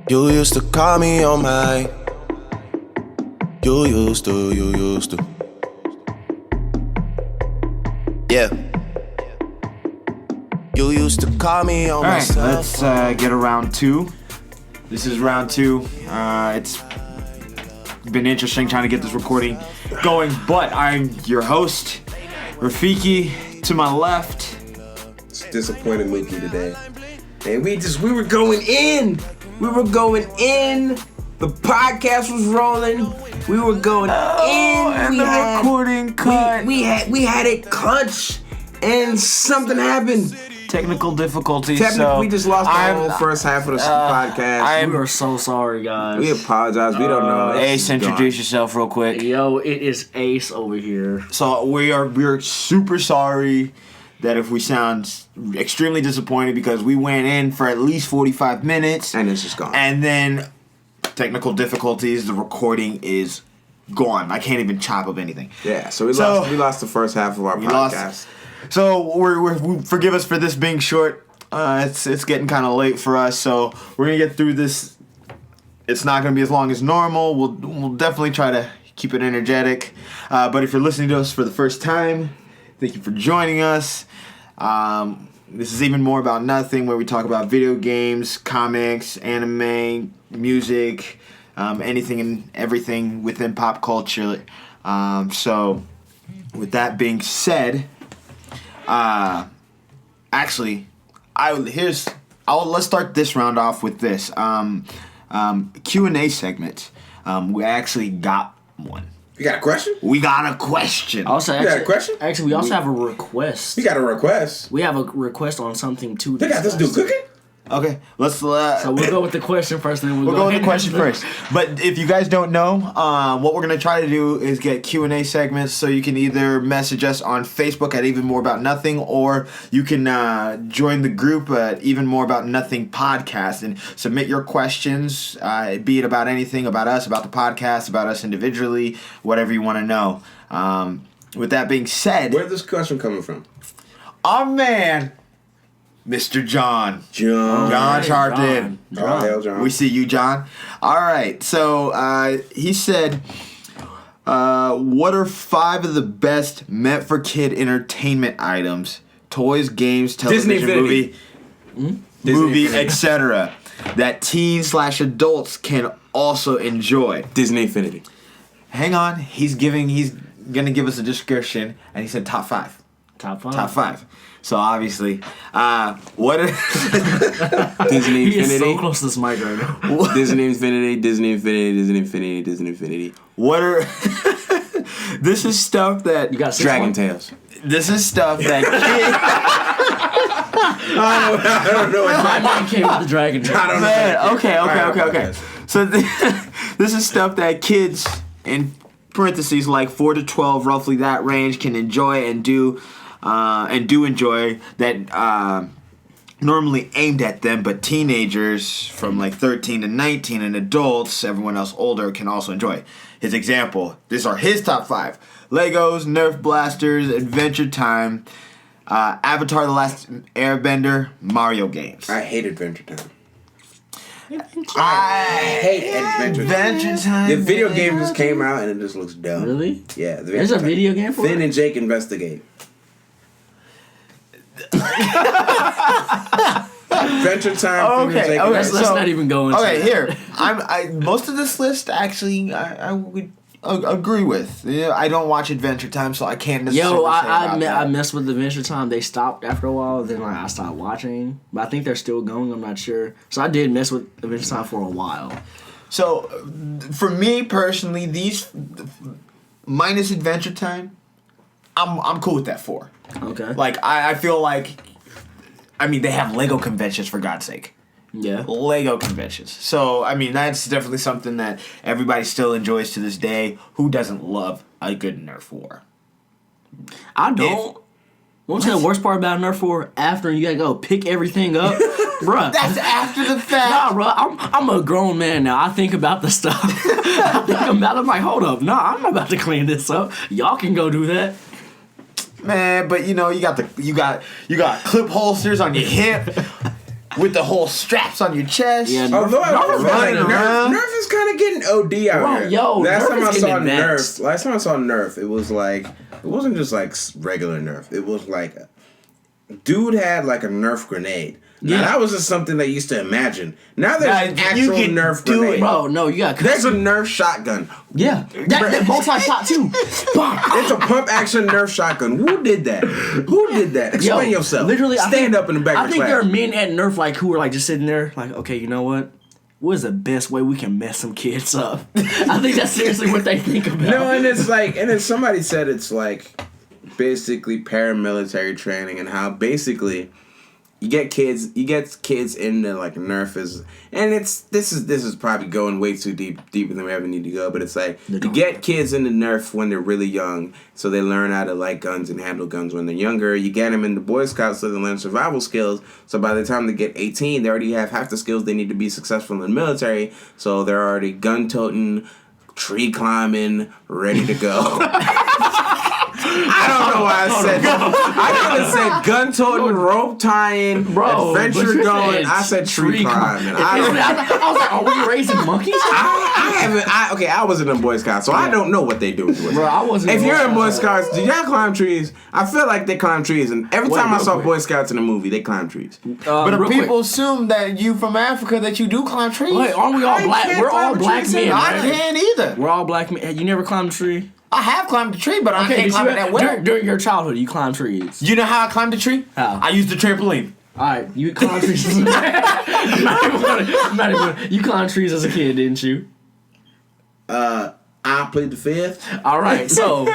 You used to call me on my. You used to. Yeah. You used to call me on my cell let's get a round two. This is round two. It's been interesting trying to get this recording going, but I'm your host, Rafiki. To my left, It's disappointed Mookie today. And we were going in. We were going in. The podcast was rolling. We were going in. and recording cut. We had it clutch, and something happened. Technical difficulties. We just lost the whole first half of the podcast. We are so sorry, guys. We apologize. We don't know. Ace, introduce yourself real quick. Yo, it is Ace over here. So we're super sorry that if we sound extremely disappointed because we went in for at least 45 minutes And it's just gone. and then technical difficulties. The recording is gone. I can't even chop up anything. Yeah, so we lost the first half of our podcast. So we're forgive us for this being short. It's getting kind of late for us, so we're gonna get through this. It's not gonna be as long as normal. We'll definitely try to keep it energetic. But if you're listening to us for the first time, thank you for joining us. This is Even More About Nothing, where we talk about video games, comics, anime, music, anything and everything within pop culture. So with that being said. Let's start this round off with this Q&A segment. We actually got one. You got a question? We got a question. Also, You got a question? Actually, we also have a request. You got a request? We have a request on something too. They got this dude cooking? Okay, let's. So we'll go with the question first, and then We'll go with the question first. But if you guys don't know, what we're gonna try to do is get Q&A segments, so you can either message us on Facebook at Even More About Nothing, or you can join the group at Even More About Nothing podcast and submit your questions, be it about anything, about us, about the podcast, about us individually, whatever you want to know. With that being said, Where's this question coming from? our man, Mr. John Sharpton. Oh, hell, John. We see you, John. All right. So he said, what are 5 of the best meant for kid entertainment items, toys, games, television, movie, etc., that teens / adults can also enjoy? Disney Infinity. Hang on. He's gonna give us a description, and he said top 5. Top 5. Top 5. So obviously, what are Disney He is Infinity. so close to this mic right now. Disney Infinity, Disney Infinity, Disney Infinity, Disney Infinity. what are this is stuff that You got 6 Dragon more? Tales. this is stuff that I don't know. My man came with the dragon. I don't know. man, okay. Alright. So this is stuff that kids, in parentheses, like 4 to 12, roughly that range, can enjoy and do enjoy, that normally aimed at them, but teenagers from like 13 to 19 and adults, everyone else older, can also enjoy. His example, these are his top 5: Legos, Nerf blasters, Adventure Time, Avatar: The Last Airbender, Mario games. I hate Adventure Time. I hate Adventure Time. The video game just came out and it just looks dumb. Really? Yeah. There's a video game for Finn it? and Jake investigate. Adventure Time. Finn and Jake Let's investigate. not even go into Okay, that. here. I most of this list actually I would agree with. Yeah, I don't watch Adventure Time, so I can't necessarily Yo, say I about that. messed with Adventure Time. They stopped after a while. Then I stopped watching. But I think they're still going. I'm not sure. So I did mess with Adventure Time for a while. So, for me personally, these minus Adventure Time, I'm cool with that 4. Okay. Like I feel like, I mean, they have Lego conventions, for God's sake. Yeah. Lego conventions. So, I mean, that's definitely something that everybody still enjoys to this day. Who doesn't love a good Nerf war? I don't. What's the worst part about Nerf War? After you gotta go pick everything up, bruh. That's after the fact. Nah, bro. I'm a grown man now. I think about the stuff. I think about it. I'm like, hold up. Nah, I'm not about to clean this up. Y'all can go do that. Man, but you know, you got clip holsters on your hip. with the whole straps on your chest. Yeah, Although I was running around. Nerf is kind of getting OD out Bro, here. yo, last Nerf time I is saw getting advanced. Nerf, it was like it wasn't just like regular Nerf. It was like dude had like a Nerf grenade. Now, that was just something they used to imagine. Now there's an actual Nerf grenade. Bro, no, you got. There's a Nerf shotgun. Yeah, that multi-shot too. It's a pump action Nerf shotgun. Who did that? Explain yourself. Literally, stand up in the back of the class. I think there are men at Nerf like who are like just sitting there like, okay, you know what? What is the best way we can mess some kids up? I think that's seriously what they think about. No, and it's like, and then somebody said it's like basically paramilitary training and how basically you get kids into like Nerf is, and this is probably going way too deeper than we ever need to go, but it's like you get kids into Nerf when they're really young, so they learn how to like guns and handle guns when they're younger. You get them into Boy Scouts so they learn survival skills, so by the time they get 18, they already have half the skills they need to be successful in the military, so they're already gun-toting, tree climbing, ready to go. I don't know why I said that. I could have said gun toting, rope tying, adventure going. I said tree climbing. I was like, are we raising monkeys? I wasn't in Boy Scouts, so I don't know what they do. Bro, I wasn't. If you're in Boy Scouts, do y'all climb trees? I feel like they climb trees, and every time I saw Boy Scouts in a movie, they climb trees. But people assume that you from Africa that you do climb trees. Wait, aren't we all black? We're all black men. I can't either. We're all black men. You never climbed a tree? I have climbed a tree, but I can't climb it that well. During your childhood, you climbed trees. You know how I climbed a tree? How? I used the trampoline. Alright, you climbed trees. You climbed trees as a kid, didn't you? I played the fifth. Alright, so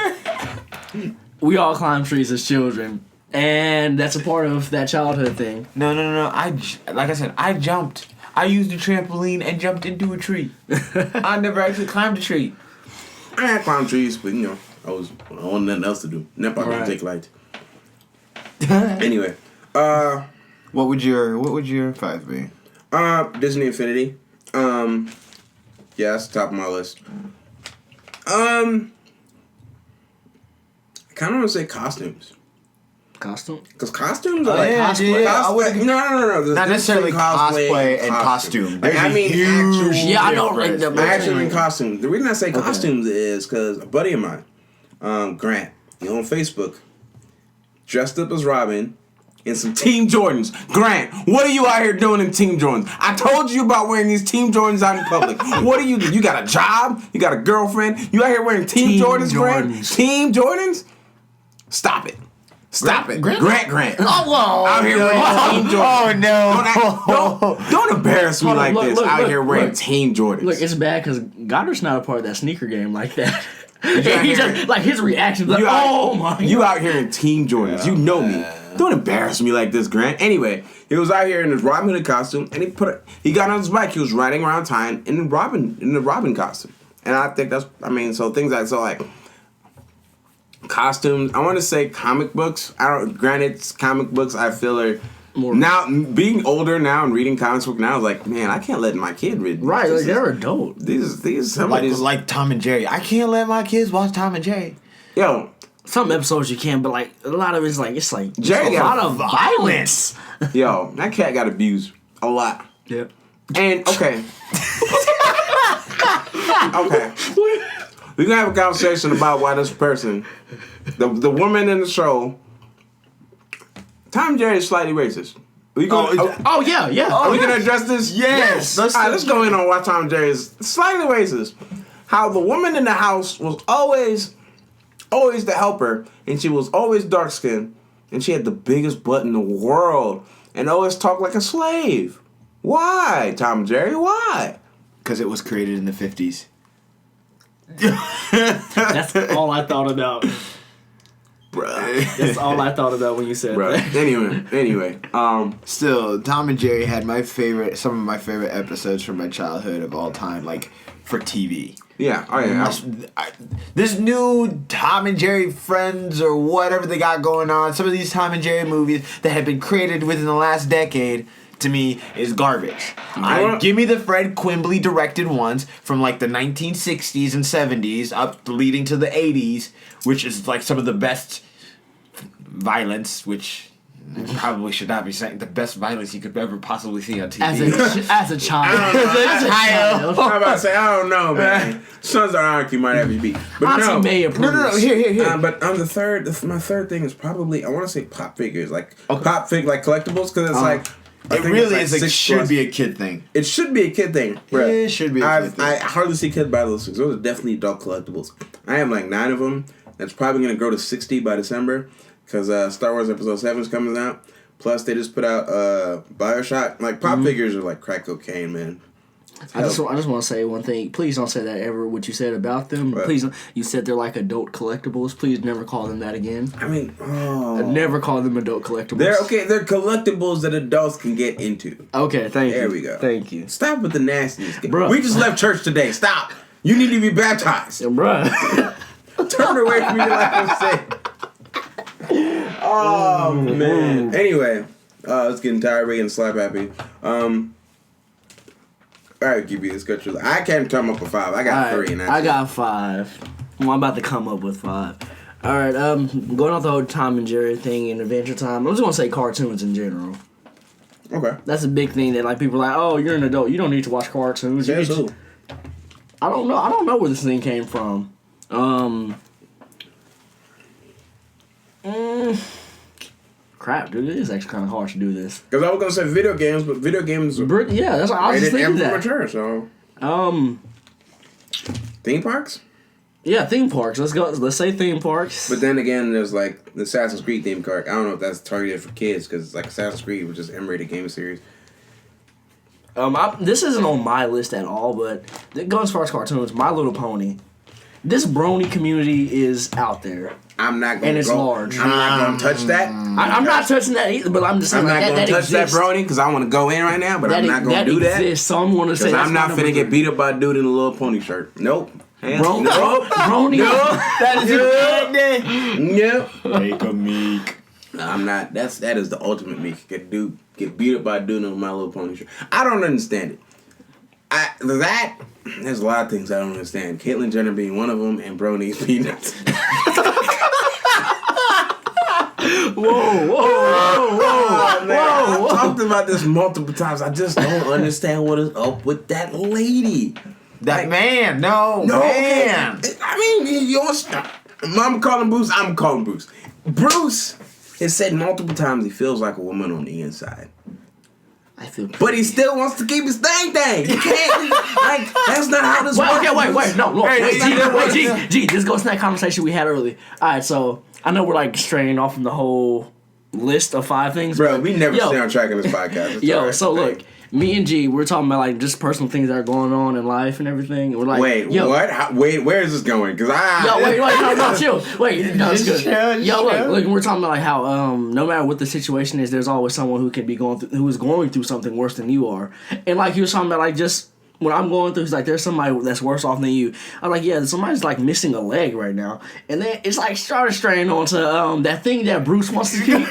we all climbed trees as children. And that's a part of that childhood thing. No. Like I said, I jumped. I used the trampoline and jumped into a tree. I never actually climbed a tree. I had climbed trees, but you know, I wanted nothing else to do. Never right. Take light. Anyway, what would your 5 be? Disney Infinity. Yeah, that's the top of my list. I kind of want to say costumes. Costume? Because costumes are like cosplay. Yeah, No. Not necessarily cosplay and costume. Like, I mean, huge. Yeah, I know. Like, I actually mean costumes. The reason I say costumes is because a buddy of mine, Grant, on Facebook, dressed up as Robin in some Team Jordans. Grant, what are you out here doing in Team Jordans? I told you about wearing these Team Jordans out in public. What do? You got a job? You got a girlfriend? You out here wearing Team Jordans, Grant? Team Jordans? Stop it. Stop it. Grant. Oh, whoa. Out here wearing Team Jordans. Oh, no. Don't embarrass me like this. Out here wearing Team Jordans. Look, it's bad because Goddard's not a part of that sneaker game like that. He just, like, his reaction was like, oh my God. You out here in Team Jordans. You know me. Don't embarrass me like this, Grant. Anyway, he was out here in his Robin Hood costume, and he got on his bike. He was riding around town in the Robin costume. And I think so things like costumes. I want to say comic books. Granted, comic books I feel are more now being older now and reading comic book now is like, man, I can't let my kid read. Right, like they're adult. These somebody's like Tom and Jerry. I can't let my kids watch Tom and Jerry. Yo, some episodes you can, but like a lot of it's like Jerry a lot of violence. Yo, that cat got abused a lot. Yep. And okay. We're gonna have a conversation about why this person, the woman in the show, Tom and Jerry is slightly racist. Yeah. Are we gonna address this? Yes. Let's go in on why Tom and Jerry is slightly racist. How the woman in the house was always the helper, and she was always dark skinned, and she had the biggest butt in the world, and always talked like a slave. Why, Tom and Jerry? Why? Because it was created in the 50s. That's all I thought about. Bruh. That's all I thought about when you said that. Anyway. Still, Tom and Jerry had some of my favorite episodes from my childhood of all time, like for TV. Yeah. Oh yeah. This new Tom and Jerry Friends or whatever they got going on, some of these Tom and Jerry movies that have been created within the last decade, to me, is garbage. Give me the Fred Quimbley directed ones from like the 1960s and 70s up leading to the 80s, which is like some of the best violence, which Probably should not be saying the best violence you could ever possibly see on TV. As a child. I'm about to say, I don't know, man. Sons of Anarchy might have you beat. But Auntie May approves. No. Here. But on the third, my third thing is probably, I want to say pop figures. Like, pop fig, like collectibles, because it's like... It really is. It should be a kid thing. It should be a kid thing. Bruh. It should be a kid thing. I hardly see kids buy those things. Those are definitely adult collectibles. I have like 9 of them. That's probably going to grow to 60 by December. Because Star Wars Episode 7 is coming out. Plus, they just put out Bioshock. Like, pop figures are like crack cocaine, man. I just want to say one thing. Please don't say that ever, what you said about them. What? Please, you said they're like adult collectibles. Please never call them that again. I mean, Never call them adult collectibles. They're collectibles that adults can get into. Okay, thank you. There we go. Thank you. Stop with the nastiness. Bruh. We just left church today. Stop. You need to be baptized. Bruh. Turn away from me like I'm saying. Oh, man. Anyway, let's get tired. We're getting slap happy. All right, give you this good truth. I can't come up with 5. I got 3. And I got 5. Well, I'm about to come up with 5. All right, going off the whole Tom and Jerry thing and Adventure Time, I'm just gonna say cartoons in general. Okay. That's a big thing that like people are like, oh, you're an adult, you don't need to watch cartoons. Yes, who? I don't know where this thing came from. Crap, dude, it is actually kind of hard to do this. Because I was gonna say video games, but video games are Yeah, that's what I was just thinking that. mature, so theme parks. Yeah, theme parks. Let's go. Let's say theme parks. But then again, there's like the Assassin's Creed theme park. I don't know if that's targeted for kids because like Assassin's Creed was just M-rated game series. This isn't on my list at all, but going as far as cartoons, My Little Pony. This brony community is out there. I'm not gonna and it's large. I'm not gonna touch that. I'm not touching that either, but I'm just saying I'm not that, gonna that touch exists. that brony because I want to go in right now, but I'm not gonna do that. Exists, so I'm going to say I'm not finna finna get beat up by a dude in a Little Pony shirt. Nope. Brony. That is your bad day. Yep. Make a meek. I'm not. That is the ultimate me. Get beat up by a dude in My Little Pony shirt. I don't understand it. There's a lot of things I don't understand. Caitlyn Jenner being one of them, and Brony's peanuts. Whoa. I've talked about this multiple times. I just don't understand what is up with that lady. That man. No, man. Okay. I mean, I'm calling Bruce. I'm calling Bruce. Bruce has said multiple times he feels like a woman on the inside. I feel But he still wants to keep his thing. You can't, like, that's not how this works. Okay, wait. No, look. Hey, G, this goes to that conversation we had earlier. Alright, so, I know we're, like, straying off from the whole list of 5 things. Bro, we never stay on track in this podcast. Look, me and G, we're talking about, like, just personal things that are going on in life and everything. And we're like, wait, what? Wait, where is this going? Because chill. Wait, no, it's good. Chill. Look, we're talking about, like, how, no matter what the situation is, there's always someone who can be who is going through something worse than you are. And, like, he was talking about, like, just what I'm going through, he's like, there's somebody that's worse off than you. I'm like, yeah, somebody's, like, missing a leg right now. And then it's, like, started straying onto, that thing that Bruce wants to keep.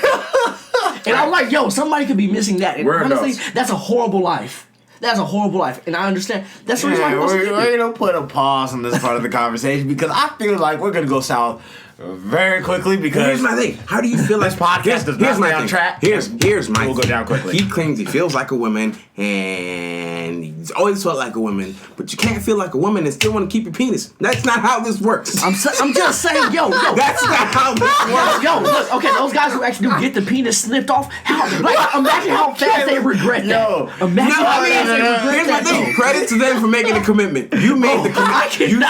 And I'm like, yo, somebody could be missing that. And honestly, that's a horrible life. That's a horrible life. And I understand. That's the reason why we're going to put a pause on this part of the conversation because I feel like we're going to go south very quickly because... Here's my thing. How do you feel like... This podcast does not stay on track. Here's my thing. We'll go down quickly. He claims he feels like a woman and he's always felt like a woman, but you can't feel like a woman and still want to keep your penis. That's not how this works. I'm just saying, yo. That's not how this works. Yo, look, okay, those guys who actually do get the penis snipped off, imagine how fast they regret that. Imagine how fast they regret Here's my that. thing. Credit to them for making a commitment. You made the commitment. You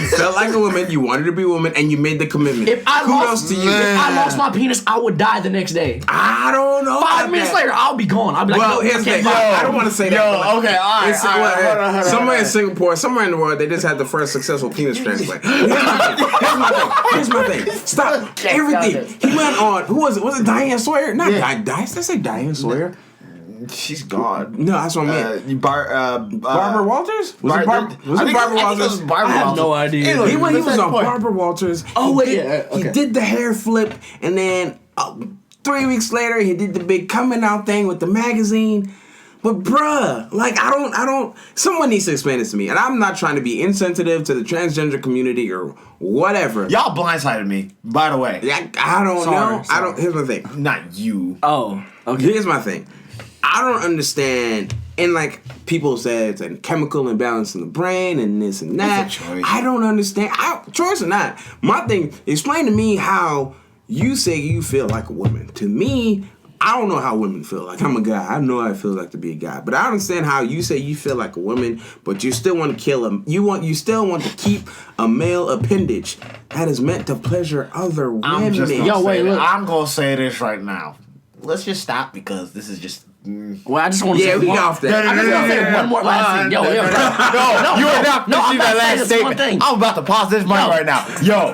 felt like a woman. You wanted to be a woman, and you made the commitment. If I lost my penis, I would die the next day. I don't know. 5 minutes later, I'll be gone. I'll be like, well, here's the thing. I don't want to say that. Okay, all right. Somewhere in Singapore, somewhere in the world, they just had the first successful penis transplant. Here's my thing. Stop everything. He went on. Who was it? Was it Diane Sawyer? Not Diane. Did I say Diane Sawyer? She's gone. No, that's what I meant. Barbara Walters? Was it Barbara Walters? I have no idea. He was on Barbara Walters. Oh, wait. He did the hair flip, and then 3 weeks later, he did the big coming out thing with the magazine. But bruh, like I don't. Someone needs to explain this to me, and I'm not trying to be insensitive to the transgender community or whatever. Y'all blindsided me, by the way. I don't know. Sorry. I don't. Here's my thing. Not you. Oh, okay. Here's my thing. I don't understand. And like people say it's a chemical imbalance in the brain and this and that. It's a choice. I don't understand. Choice or not. My thing. Explain to me how you say you feel like a woman. To me, I don't know how women feel. Like, I'm a guy. I know how it feels like to be a guy. But I don't understand how you say you feel like a woman, but you still want to kill him. You still want to keep a male appendage that is meant to pleasure other women. I'm just gonna Yo, wait, say look. I'm gonna say this right now. Let's just stop because this is just. Well, I just want to say we one, got off that. I just want to say one more last thing. Yo, No, you are not no, finishing I'm that not saying last this one statement. thing. I'm about to pause this mic right now. Yo.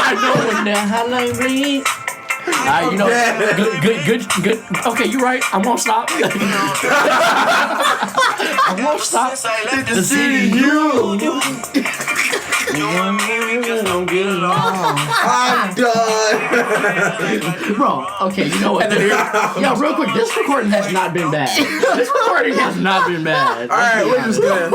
I know when the hotline ring. You know, good. Okay, you're right. I won't stop. I won't stop. To see you. I'm done. Bro, okay, you know what? Yo, real quick, this recording has not been bad. This recording has not been bad. All right, we're just gonna.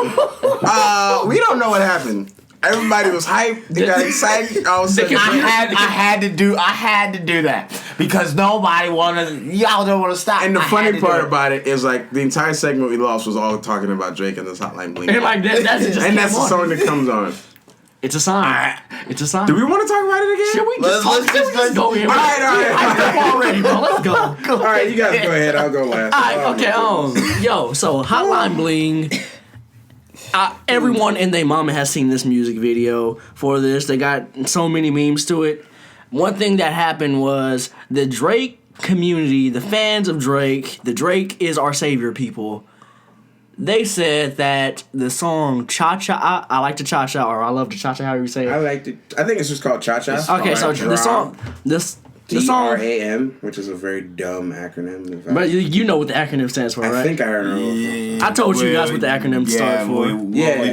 We don't know what happened. Everybody was hyped. They got excited. All of a sudden, I had to do that because nobody wanted. Y'all don't want to stop. And the I funny had to part do it. about it is like the entire segment we lost was all talking about Drake and this Hotline Bling. And like that's just And that's the came on. song that comes on. It's a sign. It's a sign. Do we want to talk about it again? Should we just go here? All right. I'm already, bro. Let's go. All right, you guys go ahead. I'll go last. Alright, okay, yo, so Hotline Bling. Everyone and their mama has seen this music video for this. They got so many memes to it. One thing that happened was the Drake community, the fans of Drake, the Drake is our savior people. They said that the song Cha Cha, I like to Cha Cha, or I love to Cha Cha, however you say it. I liked it. I think it's just called Cha Cha. Okay, so the song, the song, DRAM, which is a very dumb acronym. but you know what the acronym stands for, I right? think I heard it. I told you guys what the acronym started for.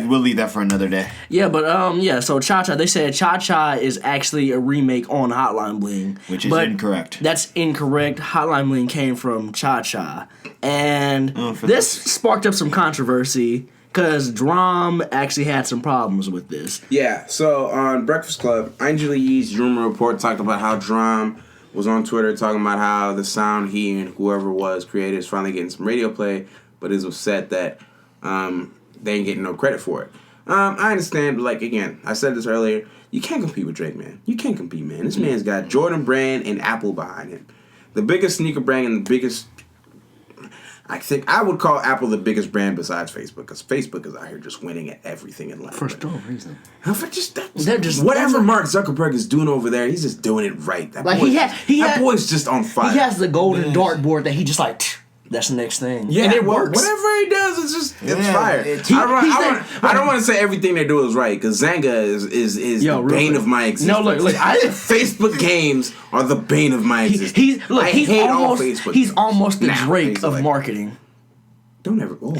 We'll leave that for another day. Yeah, but so Cha Cha, they said Cha Cha is actually a remake on Hotline Bling. Which is but incorrect. That's incorrect. Hotline Bling came from Cha Cha. And this sparked up some controversy because Drum actually had some problems with this. Yeah, so on Breakfast Club, Angela Yee's Rumor Report talked about how Drum was on Twitter talking about how the sound he and whoever was created is finally getting some radio play, but is upset that they ain't getting no credit for it. I understand, but like, again, I said this earlier, you can't compete with Drake, man. You can't compete, man. This man's got Jordan Brand and Apple behind him. The biggest sneaker brand and the biggest... I think I would call Apple the biggest brand besides Facebook, because Facebook is out here just winning at everything in life. For no reason. They're just whatever Mark Zuckerberg is doing over there, he's just doing it right. That Like boy's just on fire. He has the golden dartboard that he just like, that's the next thing. Yeah, and it works. Whatever he does, it's fire. I don't want to say everything they do is right, because Zanga is the bane of my existence. No, look, Facebook games are the bane of my existence. I hate all Facebook. He's almost the Drake of like, marketing. Don't ever go.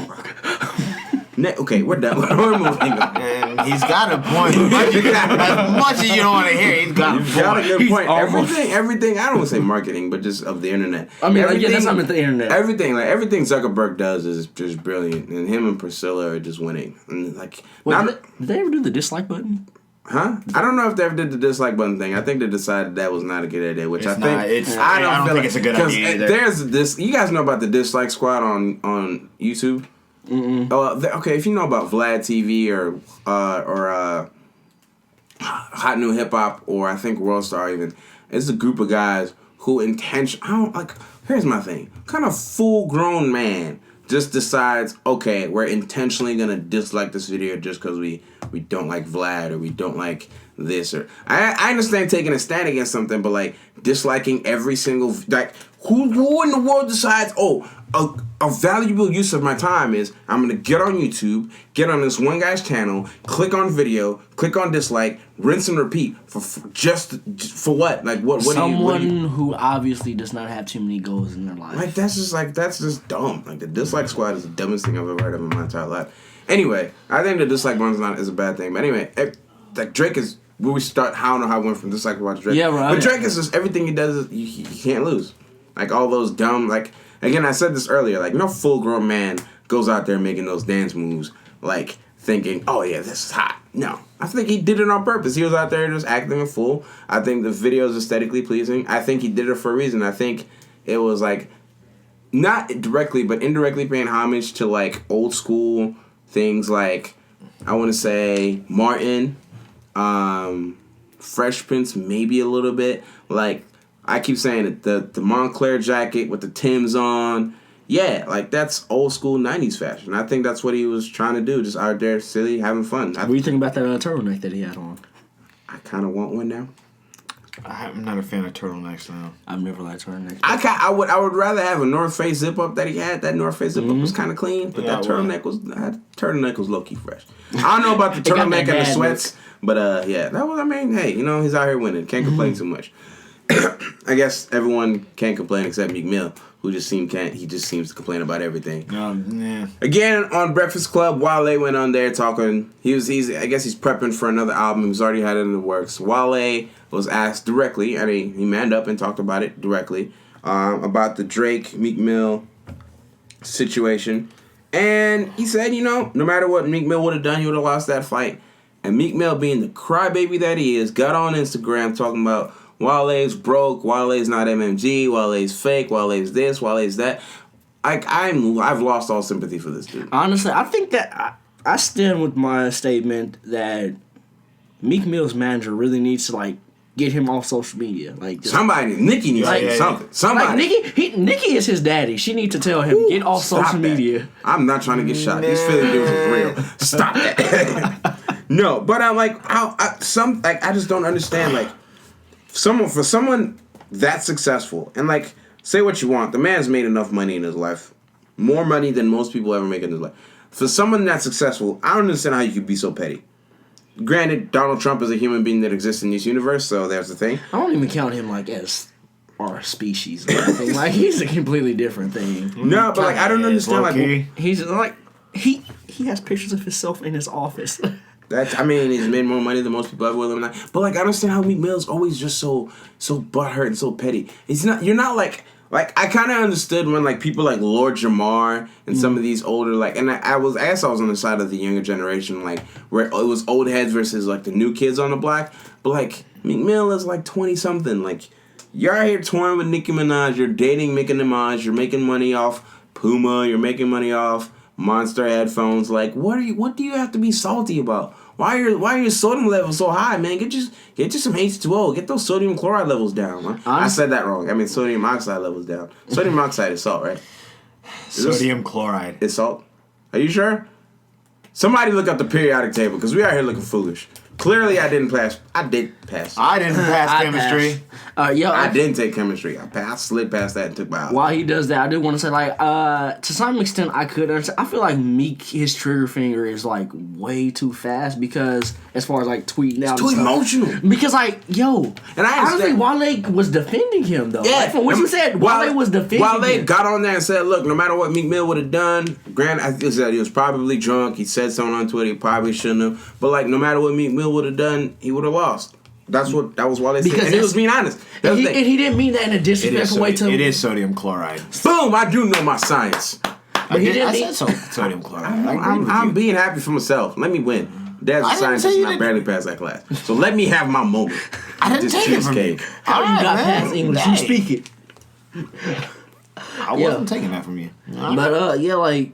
Okay, we're done. We're moving on. And he's got a point. As much as you don't want to hear, he's got a point. Got a good point. Almost. Everything. I don't want to say marketing, but just of the internet. I mean, that's not the internet. Everything Zuckerberg does is just brilliant, and him and Priscilla are just winning. And like, did they ever do the dislike button? Huh? I don't know if they ever did the dislike button thing. I think they decided that was not a good idea, which I don't think it's a good idea either. There's this. You guys know about the dislike squad on YouTube? Okay, if you know about Vlad TV or Hot New Hip Hop, or I think World Star even, it's a group of guys who here's my thing. Kind of full grown man just decides, okay, we're intentionally gonna dislike this video just because we don't like Vlad or we don't like this, or I understand taking a stand against something, but like disliking every single, like, who in the world decides, a valuable use of my time is I'm gonna get on YouTube, get on this one guy's channel, click on video, click on dislike, rinse and repeat for what? Like what? Someone who obviously does not have too many goals in their life. Like that's just dumb. Like the dislike squad is the dumbest thing I've ever heard of in my entire life. Anyway, I think the dislike button is a bad thing. But anyway, like Drake is where we start. I don't know how we went from dislike to Drake. Yeah, right. But Drake is just everything he does. You can't lose. Like all those dumb like. again, I said this earlier, like, no full-grown man goes out there making those dance moves, like, thinking, oh, yeah, this is hot. No. I think he did it on purpose. He was out there just acting a fool. I think the video is aesthetically pleasing. I think he did it for a reason. I think it was, like, not directly, but indirectly paying homage to, like, old school things like, I want to say, Martin, Fresh Prince, maybe a little bit. Like, I keep saying it, the Montclair jacket with the Timbs on. Yeah, like, that's old school 90s fashion. I think that's what he was trying to do, just out there silly, having fun. What do you think about that turtleneck that he had on? I kind of want one now. I'm not a fan of turtlenecks now. I've never liked turtlenecks. I would rather have a North Face zip up that he had. That North Face zip up was kind of clean, but that turtleneck was low key fresh. I don't know about the turtleneck and the sweats, but yeah, that was. I mean, hey, he's out here winning. Can't complain too much. I guess everyone can't complain except Meek Mill, who just seems to complain about everything. Yeah. Again, on Breakfast Club, Wale went on there talking. I guess he's prepping for another album. He's already had it in the works. Wale was asked directly, he manned up and talked about it directly, about the Drake Meek Mill situation. And he said, no matter what Meek Mill would have done, he would have lost that fight. And Meek Mill, being the crybaby that he is, got on Instagram talking about Wale's broke, Wale's not MMG, Wale's fake, Wale's this, Wale's that. I've lost all sympathy for this dude. Honestly, I think that I stand with my statement that Meek Mill's manager really needs to, like, get him off social media. Like, Nicki needs to do something. Somebody. Like, Nicki is his daddy. She needs to tell him, get off social media. I'm not trying to get shot. These Philly dudes is real. Stop that. No, but I'm like, I just don't understand, like, for someone that successful, and, like, say what you want, the man's made enough money in his life, more money than most people ever make in his life. For someone that successful, I don't understand how you could be so petty. Granted, Donald Trump is a human being that exists in this universe, so there's the thing. I don't even count him, like, as our species or anything. Like, he's a completely different thing. No, but, like, I don't understand, like, he's like, he has pictures of himself in his office. He's made more money than most people ever will. But, like, I understand how Meek Mill's always just so butthurt and so petty. You're not like, I kind of understood when, like, people like Lord Jamar and some of these older, like, and I guess I was on the side of the younger generation, like, where it was old heads versus, like, the new kids on the block. But, like, Meek Mill is, like, 20-something. Like, you're out here touring with Nicki Minaj, you're dating Nicki Minaj, you're making money off Puma, you're making money off Monster headphones. Like, what do you have to be salty about? Why are your sodium levels so high, man? Get you some H2O. Get those sodium chloride levels down. I said that wrong. I mean sodium oxide levels down. Sodium oxide is salt, right? Sodium chloride is salt. Are you sure? Somebody look up the periodic table because we out here looking foolish. Clearly, I didn't pass. I did pass. I didn't pass chemistry. I didn't take chemistry. I slid past that and took biology. While he does that, I do want to say, like, to some extent, I could understand. I feel like Meek, his trigger finger is, like, way too fast because, as far as, like, tweeting out. It's too emotional. Because, like, and honestly, Wale was defending him, though. Yeah. Like, from what you said, Wale was defending him. Wale got on there and said, look, no matter what Meek Mill would have done, granted, I said he was probably drunk. He said something on Twitter he probably shouldn't have. But, like, no matter what Meek Mill would have done, he would have lost. That was Wale said. And he was being honest. And he didn't mean that in a disrespectful way to him. It is sodium chloride. Boom! I do know my science. But I said sodium chloride. I'm being happy for myself. Let me win. Dad's a scientist and I barely passed that class. So let me have my moment. I didn't take it from you. How you got past English? You speak it. I wasn't taking that from you. But, like,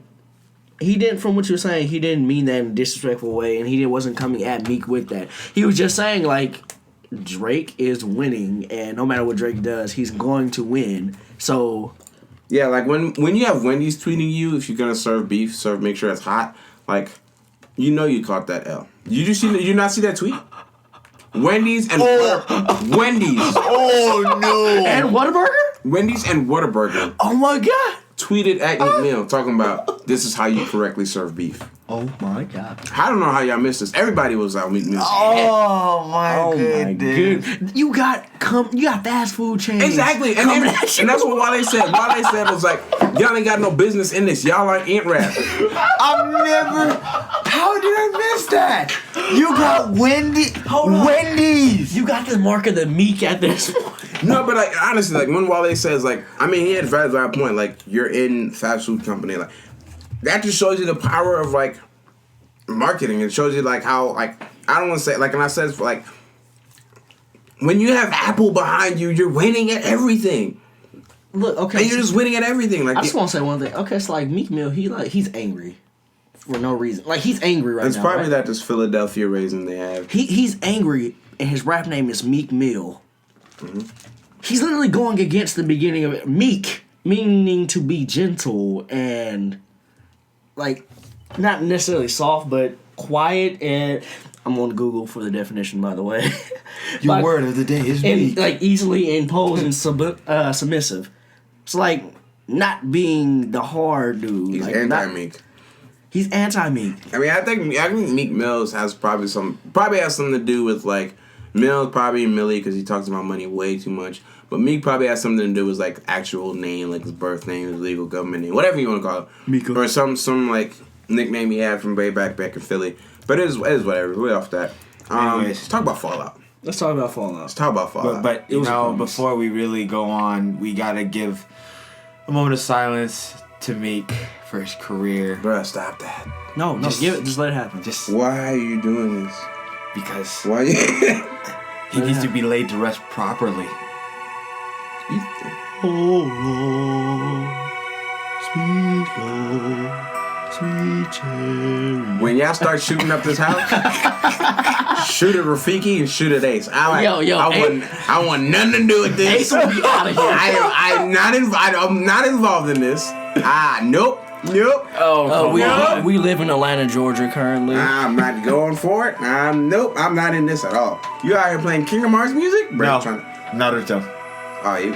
he didn't, from what you were saying, he didn't mean that in a disrespectful way, and he wasn't coming at Meek with that. He was just saying, like, Drake is winning, and no matter what Drake does, he's going to win. So, yeah, like when you have Wendy's tweeting you, if you're gonna serve beef, make sure it's hot. Like, you caught that L. Did you not see that tweet? Wendy's and Wendy's. Oh no! And Whataburger? Wendy's and Whataburger. Oh my god! Tweeted at Meek Mill talking about this is how you correctly serve beef. Oh my god! I don't know how y'all missed this. Everybody was out Meek Mill. Oh my goodness! You got fast food chains. Exactly, and that's what Wale said. Wale said was like, y'all ain't got no business in this. Y'all like ant rap. How did I miss that? You got Wendy's. You got the mark of the Meek at this point. No, but like honestly, like when Wale says like, I mean, he had a very valid point. Like you're in fast food company, like that just shows you the power of like marketing. It shows you like how like I don't want to say like, and I said like when you have Apple behind you, you're winning at everything. Look, okay, And you're just winning at everything. Like I just want to say one thing. Okay, it's like Meek Mill. He's angry for no reason. Like he's angry right now. it's probably right? that this Philadelphia raisin they have. He's angry, and his rap name is Meek Mill. He's literally going against the beginning of it. Meek, meaning to be gentle and, like, not necessarily soft, but quiet. And I'm on Google for the definition, by the way. Your Like, word of the day is and, weak. like, easily imposed and submissive. It's like not being the hard dude. He's like, anti-Meek. He's anti-Meek. I mean, I think Meek Mills has probably has something to do with like Mills probably Millie because he talks about money way too much. But Meek probably has something to do with like actual name, like his birth name, his legal government name, whatever you want to call it, Mika. or some like nickname he had from way back in Philly. But it is whatever. We're off that. Anyways. Let's talk about Fallout. Let's talk about Fallout. Let's talk about Fallout. But It was a promise. before we really go on, we gotta give a moment of silence to Meek for his career. Bruh, stop that. No, Just- give it. Just let it happen. Just Why are you doing this? because Why? he needs to be laid to rest properly. When y'all start shooting up this house, shoot at Rafiki and shoot at Ace. I want nothing to do with this. Ace will be out of here. I'm not involved in this. Nope. We live in Atlanta, Georgia currently. I'm not going for it. I'm not in this at all. You out here playing Kingdom Hearts music? Bro, No, trying to, Naruto. you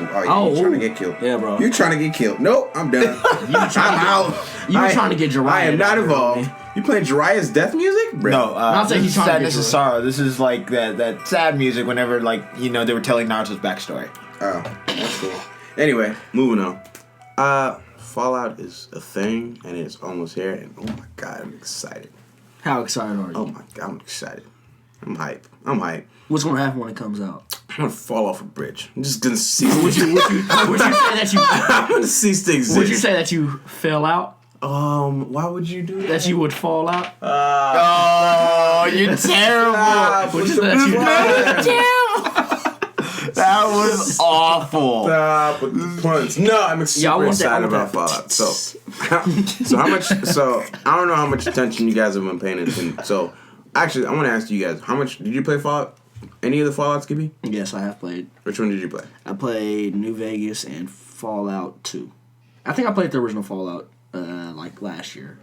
trying to get killed. Yeah, bro. You trying to get killed. Nope, I'm done. I'm out. You were trying to get Jiraiya I am not down here, involved. man. You playing Jiraiya's death music? Bro. No, Not saying he's this is trying to sadness get and through it. sorrow. This is like that sad music whenever they were telling Naruto's backstory. Oh, that's cool. Anyway, moving on. Fallout is a thing, and it's almost here, and oh my god, I'm excited. How excited are you? Oh my god, I'm excited. I'm hype. What's gonna happen when it comes out? I'm gonna fall off a bridge. I'm just gonna see. Would you say that you? I'm gonna cease to exist. Would you say that you fell out? Why would you do that? That you would fall out? Oh, you're terrible. Would you say that you? That was awful. Stop with the puns. No, I'm Y'all super want that- excited I want about that. Fallout. So how much? So I don't know how much attention you guys have been paying attention. So actually, I want to ask you guys, how much did you play Fallout? Any of the Fallouts, Gibby? Yes, I have played. Which one did you play? I played New Vegas and Fallout 2. I think I played the original Fallout like last year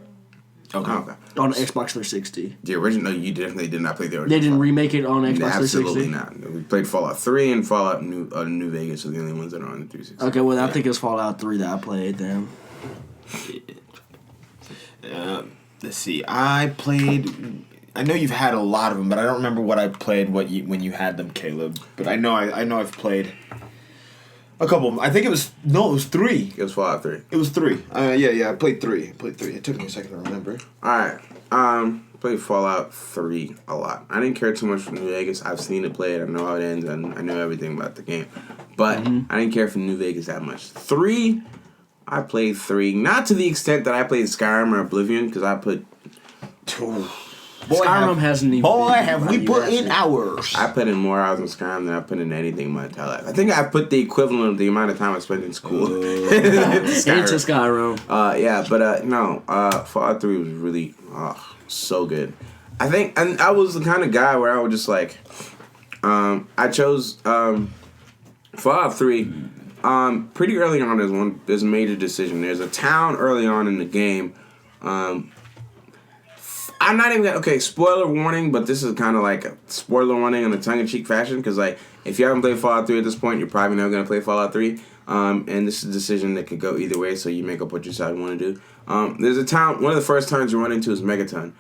Okay. on the Xbox 360. The original? No, you definitely did not play the original. They didn't remake it on Xbox Absolutely 360. not. We played Fallout 3 and Fallout New Vegas are the only ones that are on the 360. Okay, well I think it was Fallout 3 that I played then. Let's see. I know you've had a lot of them, but I don't remember what I played when you had them, Caleb. But I know I've played a couple of them. I think it was 3. It was Fallout 3. It was 3. Yeah. I played 3. It took me a second to remember. Alright. Played Fallout 3 a lot. I didn't care too much for New Vegas. I've seen it play it. I know how it ends, and I know everything about the game. But I didn't care for New Vegas that much. 3, I played 3. Not to the extent that I played Skyrim or Oblivion, because I put... Skyrim hasn't even. Boy, been- have we you put asked in me. hours. I put in more hours in Skyrim than I put in anything in my entire life. I think I put the equivalent of the amount of time I spent in school. Into Skyrim. Fallout 3 was really so good. I think, and I was the kind of guy where I would just like, I chose Fallout 3 pretty early on. There's a major decision. There's a town early on in the game. I'm not even okay. Spoiler warning, but this is kind of like a spoiler warning in a tongue-in-cheek fashion because, like, if you haven't played Fallout 3 at this point, you're probably never gonna play Fallout 3. And this is a decision that could go either way, so you make up what you decide you want to do. There's a town. One of the first towns you run into is Megaton.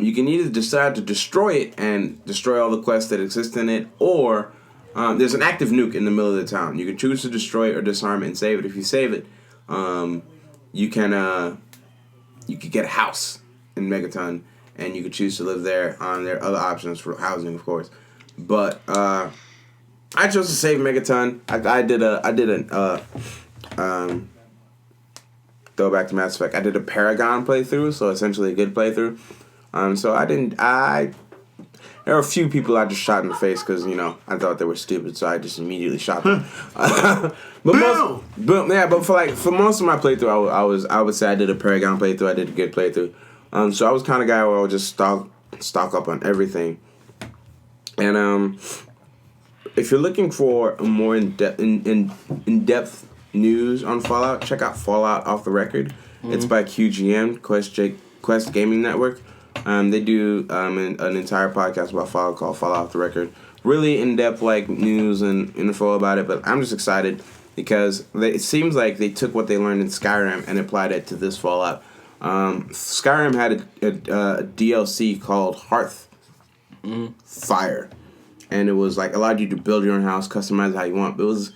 You can either decide to destroy it and destroy all the quests that exist in it, or there's an active nuke in the middle of the town. You can choose to destroy it or disarm it and save it. If you save it, you could get a house in Megaton. And you could choose to live there. There are other options for housing, of course. But I chose to save Megaton. I did a throwback to Mass Effect. I did a Paragon playthrough, so essentially a good playthrough. There were a few people I just shot in the face because, I thought they were stupid, so I just immediately shot them. but for most of my playthrough, I would say I did a Paragon playthrough. I did a good playthrough. So I was kind of guy where I would just stock up on everything. And if you're looking for a more in-depth news on Fallout, check out Fallout Off the Record. Mm-hmm. It's by QGN, Quest Gaming Network. They do an entire podcast about Fallout called Fallout Off the Record. Really in-depth news and info about it, but I'm just excited because it seems like they took what they learned in Skyrim and applied it to this Fallout. Skyrim had a DLC called Hearth Fire, and it was allowed you to build your own house, customize it how you want. But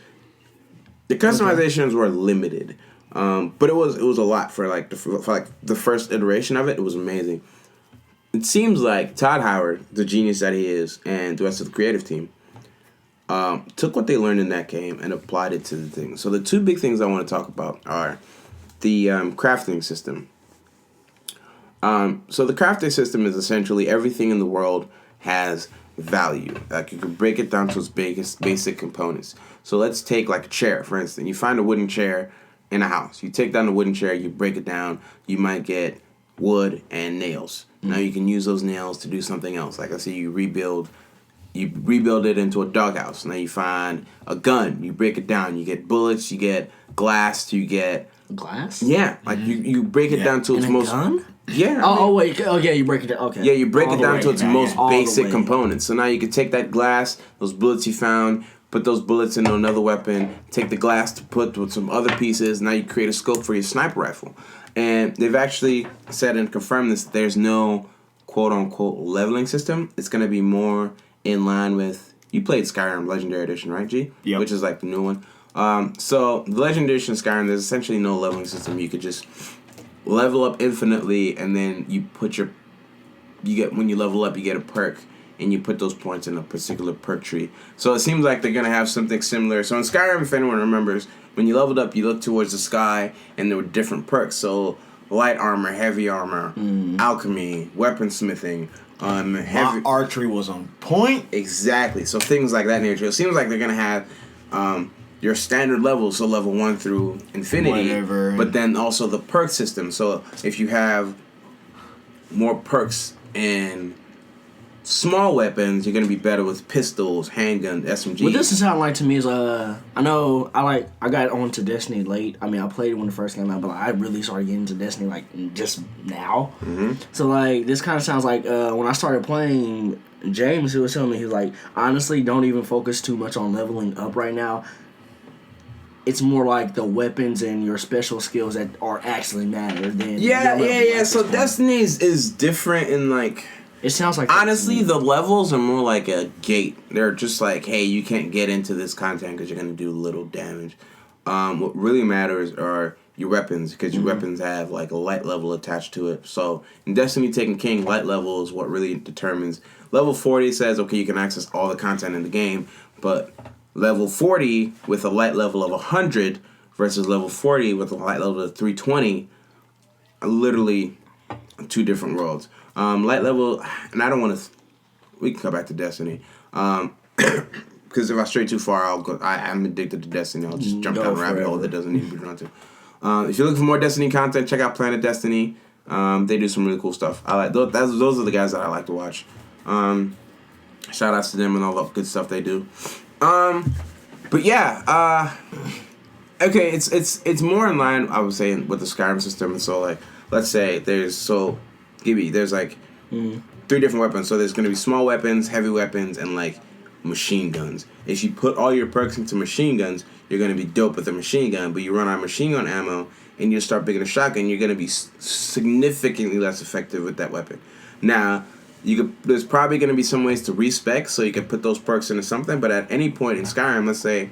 the customizations were limited, but it was a lot for the first iteration of it. It was amazing. It seems like Todd Howard, the genius that he is, and the rest of the creative team, took what they learned in that game and applied it to the thing. So the two big things I want to talk about are the crafting system. So the crafting system is essentially everything in the world has value. You can break it down to its basic components. So let's take a chair, for instance. You find a wooden chair in a house. You take down the wooden chair, you break it down, you might get wood and nails. Now you can use those nails to do something else. Like I say, you rebuild it into a doghouse. Now you find a gun, you break it down, you get bullets, you get glass, you get glass. Yeah, you break it down to its most. Gun? Yeah. Wait. Oh yeah, you break it down. Okay. Yeah, you break it down to its most basic components. So now you can take that glass, those bullets you found, put those bullets into another weapon. Take the glass to put with some other pieces. Now you create a scope for your sniper rifle. And they've actually said and confirmed this. There's no quote-unquote leveling system. It's going to be more in line with... You played Skyrim Legendary Edition, right, G? Yeah. Which is the new one. So the Legendary Edition of Skyrim, there's essentially no leveling system. You could just level up infinitely, and then when you level up, you get a perk, and you put those points in a particular perk tree. So it seems like they're going to have something similar. So in Skyrim, if anyone remembers... When you leveled up, you looked towards the sky, and there were different perks. So, light armor, heavy armor, alchemy, weaponsmithing, heavy... Archery was on point. Exactly. So, things like that nature. It seems like they're going to have your standard levels, so level 1 through infinity. Whatever. But then also the perk system. So, if you have more perks in... small weapons, you're gonna be better with pistols, handguns, SMGs. What this is sound like to me is I know I got onto Destiny late. I mean, I played it when it first came out, but I really started getting into Destiny just now. Mm-hmm. So this kind of sounds like when I started playing, James, who was telling me, he was like, honestly, don't even focus too much on leveling up right now. It's more like the weapons and your special skills that are actually matter than yeah. So Destiny is different in It sounds like... Honestly, the levels are more like a gate. They're just hey, you can't get into this content because you're going to do little damage. What really matters are your weapons, because your weapons have a light level attached to it. So in Destiny Taken King, light level is what really determines. Level 40 says, okay, you can access all the content in the game, but level 40 with a light level of 100 versus level 40 with a light level of 320 are literally two different worlds. Light level, and I don't want to... We can come back to Destiny. Because if I stray too far, I'm addicted to Destiny. I'll just jump down a rabbit hole that doesn't need to be drawn to. If you're looking for more Destiny content, check out Planet Destiny. They do some really cool stuff. I like those are the guys that I like to watch. Shout outs to them and all the good stuff they do. But yeah, okay, it's more in line, I would say, with the Skyrim system. And so let's say there's 3 different weapons. So there's gonna be small weapons, heavy weapons, and machine guns. If you put all your perks into machine guns, you're gonna be dope with a machine gun. But you run out of machine gun ammo and you start picking a shotgun, you're gonna be significantly less effective with that weapon. Now, there's probably gonna be some ways to respec, so you can put those perks into something. But at any point in Skyrim, let's say.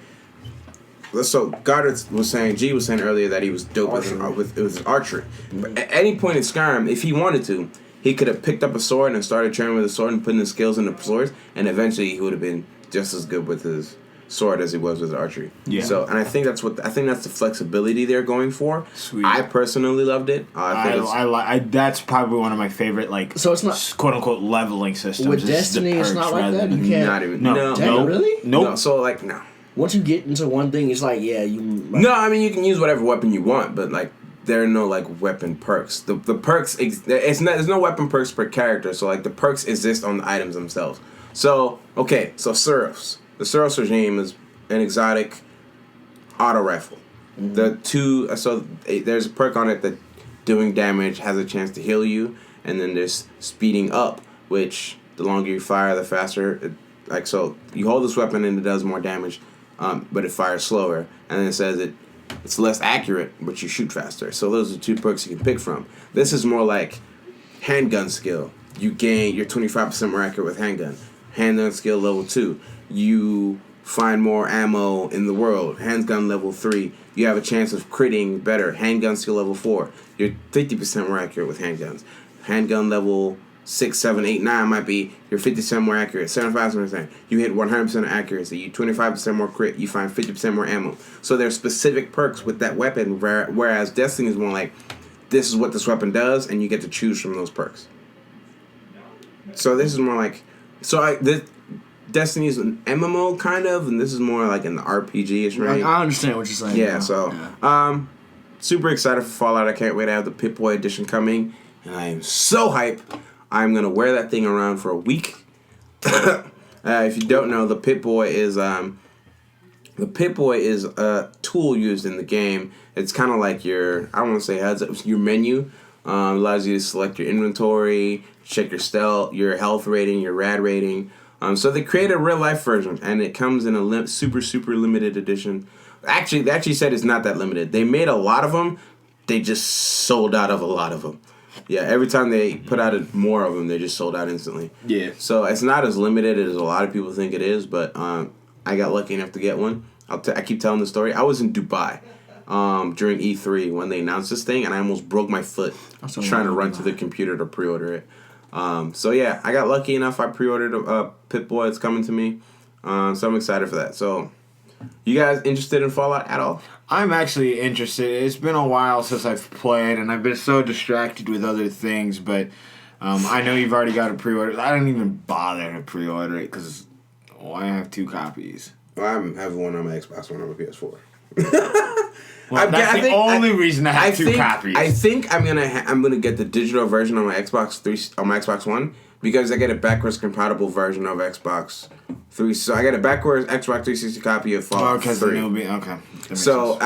So Goddard was saying, G was saying earlier that he was dope with archery. But at any point in Skyrim, if he wanted to, he could have picked up a sword and started training with a sword and putting his skills into swords, and eventually he would have been just as good with his sword as he was with archery. Yeah. So, and I think that's the flexibility they're going for. Sweet. I personally loved it. That's probably one of my favorite, like, So it's not quote unquote leveling systems. with Destiny. It's not like that. You can't. Not even. No. Damn, really? Nope. No, so like no. Once you get into one thing, it's like you. No, I mean you can use whatever weapon you want, but like there are no like weapon perks. The perks there's no weapon perks per character, so like the perks exist on the items themselves. So okay, so Suros. The Suros regime is an exotic auto rifle. Mm-hmm. There's a perk on it that doing damage has a chance to heal you, and then there's speeding up, which the longer you fire, the faster. So you hold this weapon and it does more damage, but it fires slower, and then it says it's less accurate, but you shoot faster. So those are 2 perks you can pick from. This is more like handgun skill. You're 25% more accurate with handgun. Handgun skill level 2. You find more ammo in the world. Handgun level 3. You have a chance of critting better. Handgun skill level 4. You're 50% more accurate with handguns. Handgun level 6, 7, 8, 9 might be you're 50% more accurate. 75%. You hit 100% accuracy. You 25% more crit. You find 50% more ammo. So there's specific perks with that weapon, whereas Destiny is more like this is what this weapon does, and you get to choose from those perks. So this is more like Destiny's an MMO kind of, and this is more like an RPG-ish, right? Like, I understand what you're saying. Yeah, super excited for Fallout. I can't wait to have the Pip-Boy edition coming, and I am so hype. I'm gonna wear that thing around for a week. If you don't know, the Pip-Boy is a tool used in the game. It's kind of like your your menu. Allows you to select your inventory, check your stealth, your health rating, your rad rating. So they created a real life version, and it comes in a super limited edition. Actually, they actually said it's not that limited. They made a lot of them. They just sold out of a lot of them. Yeah, every time they put out more of them, they just sold out instantly. Yeah. So it's not as limited as a lot of people think it is, but I got lucky enough to get one. I keep telling the story. I was in Dubai during E3 when they announced this thing, and I almost broke my foot trying to run to the computer to pre-order it. So yeah, I got lucky enough. I pre-ordered a Pip-Boy. It's coming to me. So I'm excited for that. So, you guys interested in Fallout at all? I'm actually interested. It's been a while since I've played, and I've been so distracted with other things, but I know you've already got a pre-order. I don't even bother to pre-order it, because I have 2 copies. Well, I have one on my Xbox, one on my PS4. That's the only reason I have 2 copies. I think I'm gonna get the digital version on my Xbox One, because I get a backwards compatible version of Xbox 3. So I get a backwards Xbox 360 copy of Fallout 3. Okay. So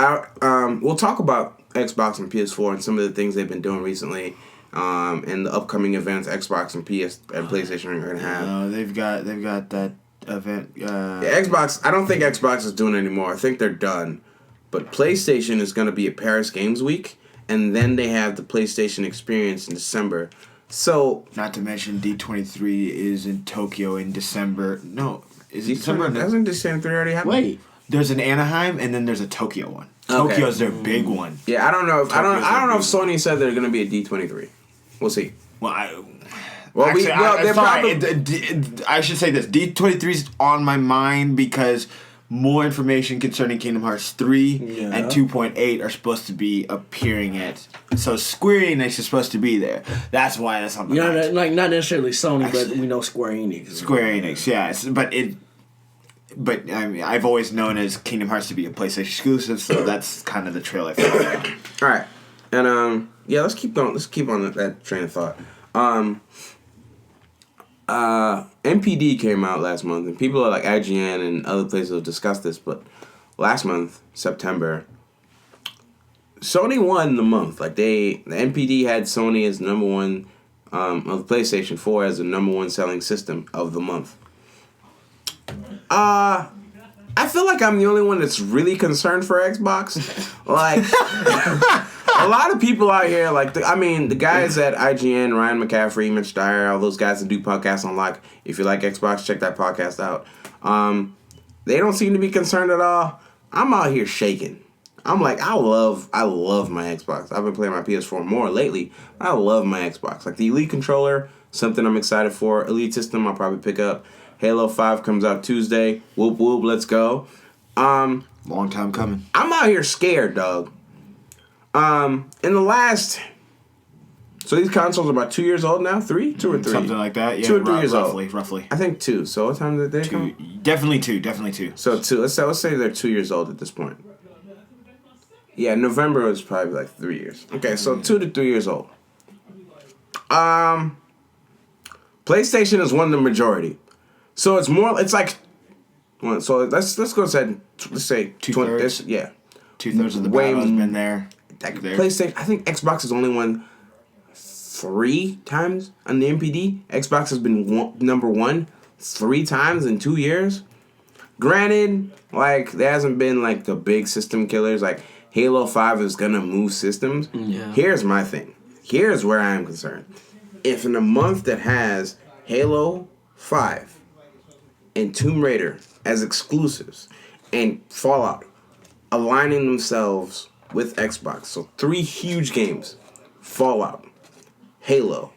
we'll talk about Xbox and PS4 and some of the things they've been doing recently, and the upcoming events Xbox and PlayStation are gonna have. They've got that event. Xbox. I don't think Xbox is doing it anymore. I think they're done. But PlayStation is going to be at Paris Games Week, and then they have the PlayStation Experience in December. So, not to mention D23 is in Tokyo in December. No, is it December? Doesn't December 3 already happen? Wait, there's an Anaheim, and then there's a Tokyo one. Okay. Tokyo's their big one. Yeah, I don't know. I don't know if Sony said they're going to be at D23. We'll see. Well, I should say this. D23 is on my mind because more information concerning Kingdom Hearts 3 and 2.8 are supposed to be appearing at. So Square Enix is supposed to be there. That's why that's on my mind. Like not necessarily Sony, but we know Square Enix. Square Enix, yes, but I mean, I've always known as Kingdom Hearts to be a PlayStation exclusive, so that's kind of the trail I follow. All right, and let's keep going. Let's keep on that train of thought. MPD came out last month, and people like IGN and other places have discussed this, but last month, September, Sony won the month. Like the MPD had Sony as number one of the PlayStation 4 as the number one selling system of the month. I feel like I'm the only one that's really concerned for Xbox. Like, a lot of people out here, like, the guys at IGN, Ryan McCaffrey, Mitch Dyer, all those guys that do podcasts on Lock. If you like Xbox, check that podcast out. They don't seem to be concerned at all. I'm out here shaking. I'm like, I love my Xbox. I've been playing my PS4 more lately. I love my Xbox. Like, the Elite controller, something I'm excited for. Elite system, I'll probably pick up. Halo 5 comes out Tuesday. Whoop whoop, let's go. Long time coming. I'm out here scared, dog. In the last... So these consoles are about 2 years old now? 3? 2 or 3? Something like that. Yeah, 2 or 3 years roughly, old. Roughly. I think 2. So what time did they come? Definitely two. So 2. Let's say they're 2 years old at this point. Yeah, November was probably like 3 years. Okay, so 2 to 3 years old. PlayStation has won the majority. So it's more. It's like. So let's go ahead. Let's say 2/3. Yeah. 2/3 of the Way battle has been there. PlayStation. I think Xbox has only won 3 times on the MPD. Xbox has been number 1 3 times in 2 years. Granted, like there hasn't been like the big system killers. Like Halo 5 is gonna move systems. Yeah. Here's my thing. Here's where I am concerned. If in a month that has Halo 5 and Tomb Raider as exclusives and Fallout aligning themselves with Xbox, so 3 huge games, Fallout, Halo,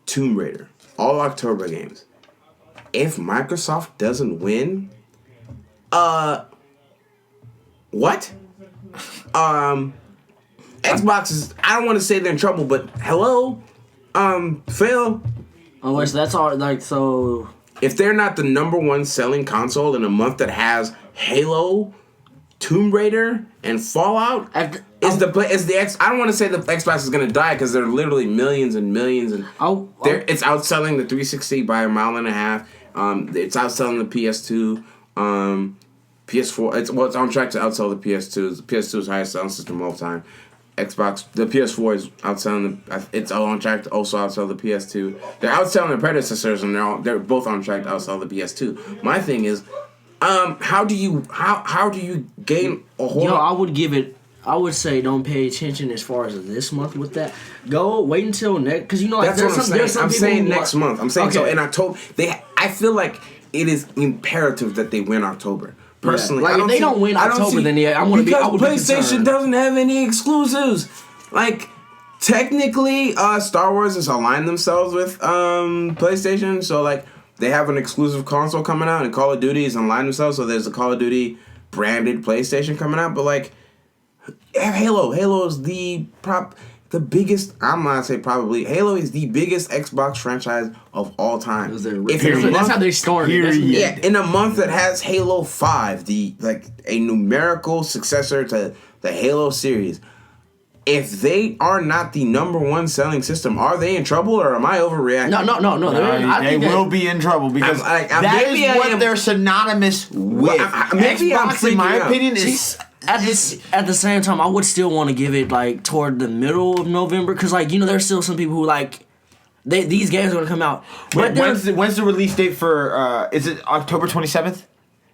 Tomb Raider, all October games. If Microsoft doesn't win, what? Xbox is, I don't want to say they're in trouble, but hello? Phil, Oh, wait, so that's all, like, so... if they're not the number 1 selling console in a month that has Halo, Tomb Raider, and Fallout, I don't want to say the Xbox is gonna die because they're literally millions and millions, and it's outselling the 360 by a mile and a half. It's outselling the PS2, PS4. It's on track to outsell the PS2. The PS2 is the highest selling system of all time. Xbox, the PS4 is outselling it's on track to also outsell the PS2. They're outselling their predecessors, and they're both on track to outsell the PS2. My thing is, how do you gain a whole? I would say don't pay attention as far as this month with that. Go wait until next, because you know like, that's what I'm saying. I'm saying next month. I'm saying okay. So in October. I feel like it is imperative that they win October. Personally, like if they don't win October, then yeah, I'm gonna be. Because PlayStation doesn't have any exclusives. Like technically, Star Wars has aligned themselves with PlayStation, so like they have an exclusive console coming out, and Call of Duty is aligned themselves. So there's a Call of Duty branded PlayStation coming out, but like Halo is the biggest. I'm gonna say probably Halo is the biggest Xbox franchise of all time. That's how they started. In a month that has Halo 5, a numerical successor to the Halo series. If they are not the number 1 selling system, are they in trouble or am I overreacting? No. They will be in trouble because that is what they're synonymous with. Maybe Xbox, in my opinion, is. At the same time, I would still want to give it like toward the middle of November because like you know there's still some people who like these games are gonna come out. But when's the release date for? Is it October 27th?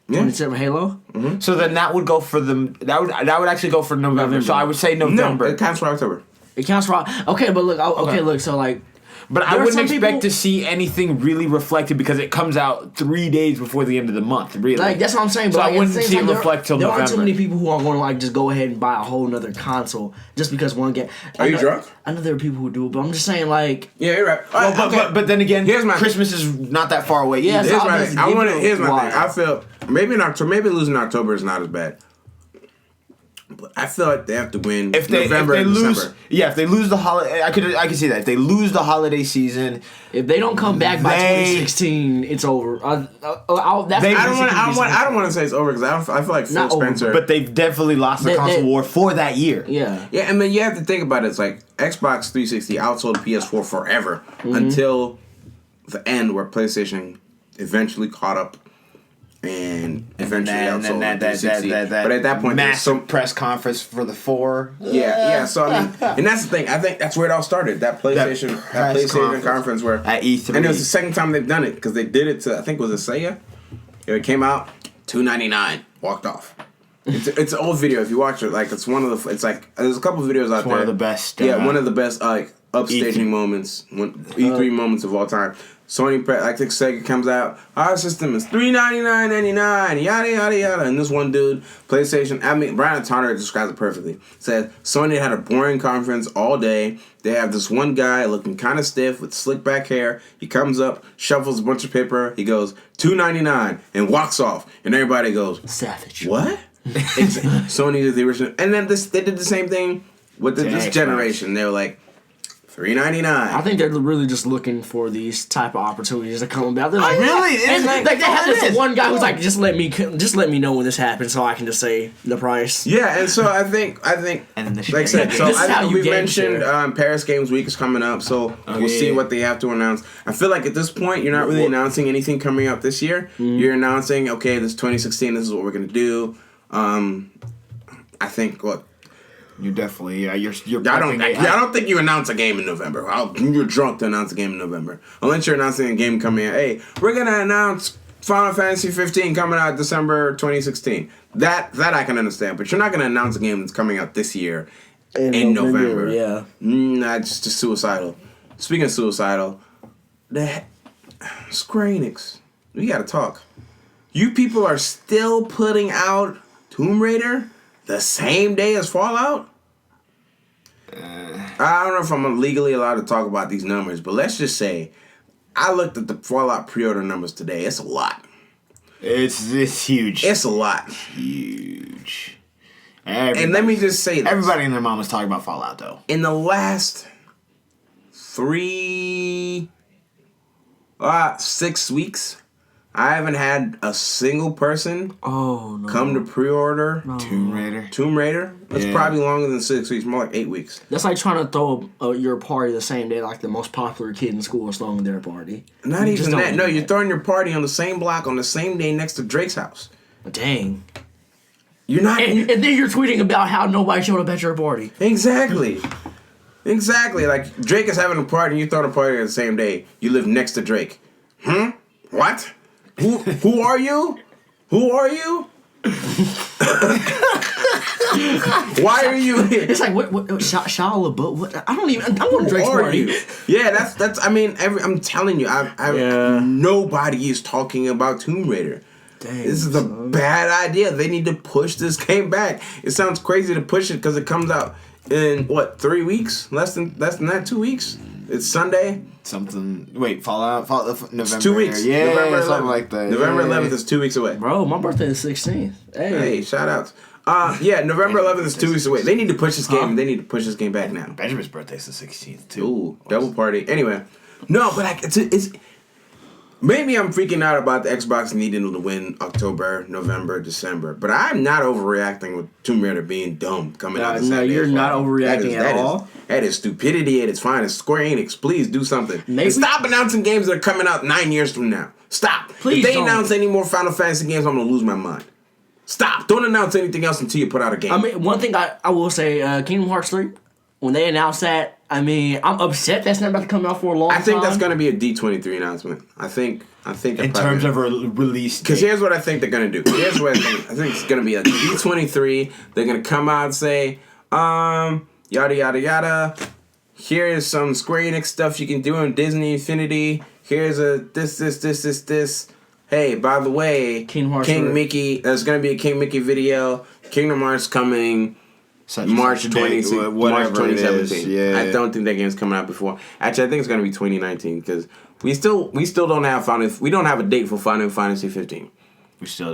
27 Halo. Mm-hmm. So then that would go for that would actually go for November. So I would say November. No, it counts for October. It counts for okay, but look, look. So like. But I wouldn't expect to see anything really reflected because it comes out 3 days before the end of the month. Really, like that's what I'm saying. So but I wouldn't see it reflect till November. There aren't too many people who are going to like just go ahead and buy a whole nother console just because one game. Are you drunk? I know there are people who do, but I'm just saying like. Yeah, you're right. But then again, Christmas is not that far away. Yeah, here's my thing. Here's my thing. I feel maybe in October, maybe losing October is not as bad. But I feel like they have to win November and December. Yeah, if they lose the holiday, I could see that. If they lose the holiday season, if they don't come back by 2016, it's over. I don't want to say it's over because I feel like Phil Spencer. But they've definitely lost the console war for that year. Yeah. Yeah, I mean you have to think about it. It's like Xbox 360 outsold PS4 forever until the end where PlayStation eventually caught up. And eventually outsold the 360. But at that point, there's some press conference for the 4. Yeah. So I mean, and that's the thing. I think that's where it all started. That PlayStation conference where at E3, and it was the second time they've done it because they did it to I think it was a Sega. It came out $2.99, walked off. It's an old video. If you watch it, like it's one of the. It's like there's a couple of videos out there. One of the best. One of the best like upstaging moments, E3 moments of all time. Sony, like the Sega comes out, our system is $399.99, yada yada yada. And this one dude, PlayStation, Brian Turner describes it perfectly. Said Sony had a boring conference all day. They have this one guy looking kind of stiff with slick back hair. He comes up, shuffles a bunch of paper. He goes $299 and walks off. And everybody goes, savage. What? Sony did the original, and then they did the same thing with this generation. They were like $399. I think they're really just looking for these type of opportunities to come about. They're like, really? And like they have this one guy who's like, just let me know when this happens so I can just say the price. Yeah, and so I think, and like I said, so we mentioned share. Paris Games Week is coming up, so we'll see what they have to announce. I feel like at this point, you're not really announcing anything coming up this year. Mm-hmm. You're announcing, okay, this 2016, this is what we're gonna do. I think what. You definitely, you're. I don't think you announce a game in November. You're drunk to announce a game in November, unless you're announcing a game coming out. Hey, we're gonna announce Final Fantasy 15 coming out December 2016. That I can understand, but you're not gonna announce a game that's coming out this year in November. Yeah, that's just suicidal. Speaking of suicidal, the Square Enix, we gotta talk. You people are still putting out Tomb Raider the same day as Fallout? I don't know if I'm legally allowed to talk about these numbers, but let's just say I looked at the Fallout pre-order numbers today. It's a lot. It's huge. It's a lot. Huge. And let me just say this. Everybody and their mom was talking about Fallout, though. In the last 6 weeks, I haven't had a single person come to pre-order Tomb Raider. It's probably longer than 6 weeks, more like 8 weeks. That's like trying to throw your party the same day like the most popular kid in school is throwing their party. Not even that. No, you're throwing your party on the same block on the same day next to Drake's house. Dang. You're not... And then you're tweeting about how nobody showed up at your party. Exactly. Like, Drake is having a party and you throwing a party on the same day. You live next to Drake. What? Who are you? Who are you? Why are you here? It's like what Shia LaBeouf? What? I don't even. I'm on Drake's party. Yeah, that's. I mean, I'm telling you, nobody is talking about Tomb Raider. Dang, this is a bad idea. They need to push this game back. It sounds crazy to push it because it comes out in 3 weeks? Less than that, 2 weeks. It's Sunday. Fallout November. It's 2 weeks. Yeah, November 11th. Something like that. November 11th is 2 weeks away. Bro, my birthday is 16th. Hey, shout outs. November 11th is 2 weeks away. They need to push this game. They need to push this game back now. Benjamin's birthday is the 16th too. Ooh, double party. Anyway, no, but like it's. Maybe I'm freaking out about the Xbox needing to win October, November, December, but I'm not overreacting with Tomb Raider being dumb coming out. No, you're not overreacting at all. That is stupidity at its finest. Square Enix, please do something. And stop announcing games that are coming out 9 years from now. Stop. Please if they announce any more Final Fantasy games, I'm gonna lose my mind. Stop. Don't announce anything else until you put out a game. I mean, one thing I will say, Kingdom Hearts 3, when they announced that, I mean, I'm upset that's not about to come out for a long time. I think that's gonna be a D23 announcement. I think in terms of a release date. Because here's what I think they're going to do. Here's what I think it's going to be a D23. They're going to come out and say, yada, yada, yada. Here is some Square Enix stuff you can do in Disney Infinity. Here's a this. Hey, by the way, King Mickey, there's going to be a King Mickey video. Kingdom Hearts coming March 2017. Yeah. I don't think that game's coming out before. Actually, I think it's going to be 2019 because we still don't have we don't have a date for Final Fantasy 15.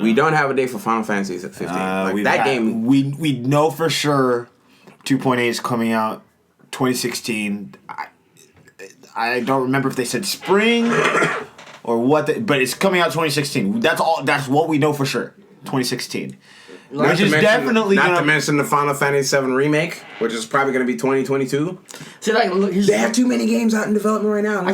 We don't have a date for Final Fantasy 15. Game. We know for sure 2.8 is coming out 2016. I don't remember if they said spring or what, but it's coming out 2016. That's all. That's what we know for sure. 2016. Which is definitely not to mention the Final Fantasy VII remake, which is probably going to be 2022. See, like, look, they have too many games out in development right now. I'm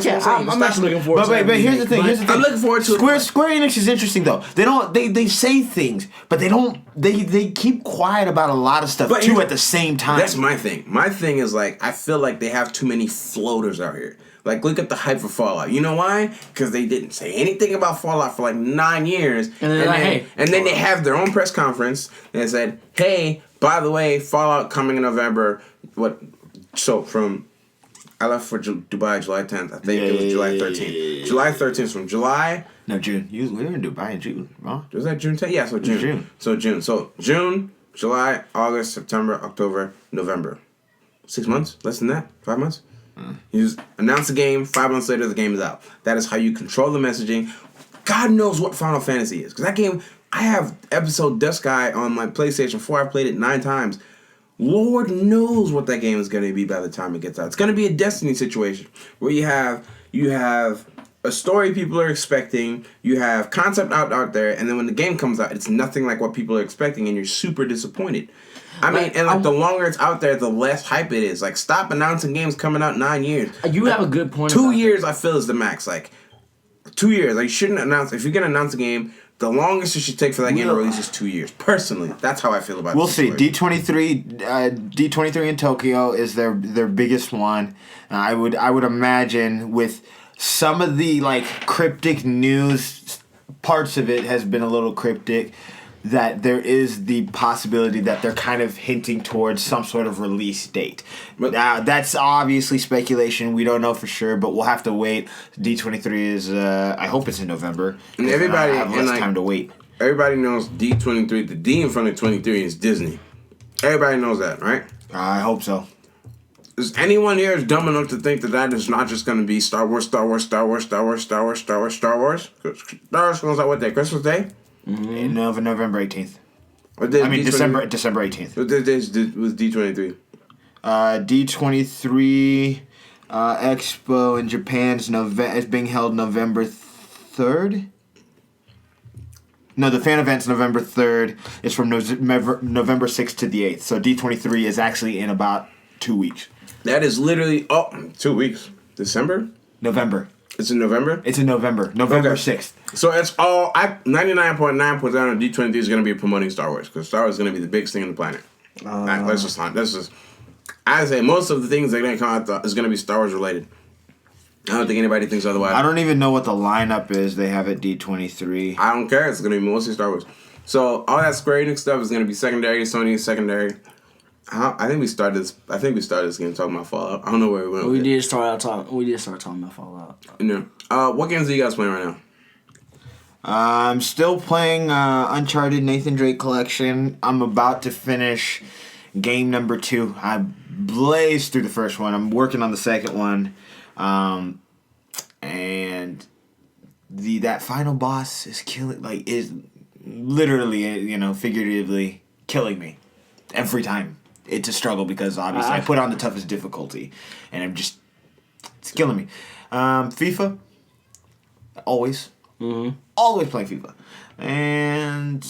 actually looking forward to it. But here's the thing. I'm looking forward to it. Square Enix is interesting though. They say things, but they keep quiet about a lot of stuff too at the same time. That's my thing. My thing is like I feel like they have too many floaters out here. Like, look at the hype for Fallout. You know why? Because they didn't say anything about Fallout for like 9 years. And then they have their own press conference and said, hey, by the way, Fallout coming in November. So from I left for Dubai July 10th. I think it was July 13th. July 13th from July. No, June. We were in Dubai in June, wrong? Was that June 10th? Yeah, so June. June. So June. So June, July, August, September, October, November. 6 months? Less than that? 5 months? You just announce the game. 5 months later, the game is out. That is how you control the messaging. God knows what Final Fantasy is. Because that game, I have episode Dust Guy on my PlayStation 4. I've played it 9 times. Lord knows what that game is going to be by the time it gets out. It's going to be a Destiny situation where you have a story people are expecting, you have concept out there, and then when the game comes out, it's nothing like what people are expecting, and you're super disappointed. I mean, and like the longer it's out there, the less hype it is. Like, stop announcing games coming out 9 years. You have a good point. 2 years, I feel, is the max. Like, 2 years. Like, you shouldn't announce. If you're gonna announce a game, the longest it should take for that game to release is 2 years. Personally, that's how I feel about it. We'll see. D23 in Tokyo is their biggest one. I would imagine with some of the like cryptic news parts of it has been a little cryptic, that there is the possibility that they're kind of hinting towards some sort of release date. But that's obviously speculation. We don't know for sure, but we'll have to wait. D23 is, I hope it's in November. And everybody have less time to wait. Everybody knows D23. The D in front of 23 is Disney. Everybody knows that, right? I hope so. Is anyone here dumb enough to think that is not just going to be Star Wars? Star Wars comes out what day? Christmas Day? Mm-hmm. November 18th. December 18th. What day was D23? D23 Expo in Japan's is being held November 3rd. No, the fan event's November 3rd. It's from November 6th to the 8th. So D23 is actually in about 2 weeks. That is literally 2 weeks. December? November. It's in November? It's in November. November 6th. So it's all 99.9% of D23 is going to be promoting Star Wars, because Star Wars is going to be the biggest thing on the planet. I say most of the things that are going to come out is going to be Star Wars related. I don't think anybody thinks otherwise. I don't even know what the lineup is they have at D23. I don't care. It's going to be mostly Star Wars. So all that Square Enix stuff is going to be secondary. Sony is secondary. I think we started this game talking about Fallout. I don't know where we went. We did start talking about Fallout. What games are you guys playing right now? I'm still playing Uncharted Nathan Drake Collection. I'm about to finish game number 2. I blazed through the first one. I'm working on the second one. And that final boss is literally, figuratively killing me every time. It's a struggle because obviously I put on the toughest difficulty, and it's killing me. FIFA, always. Mm-hmm. Always playing FIFA. And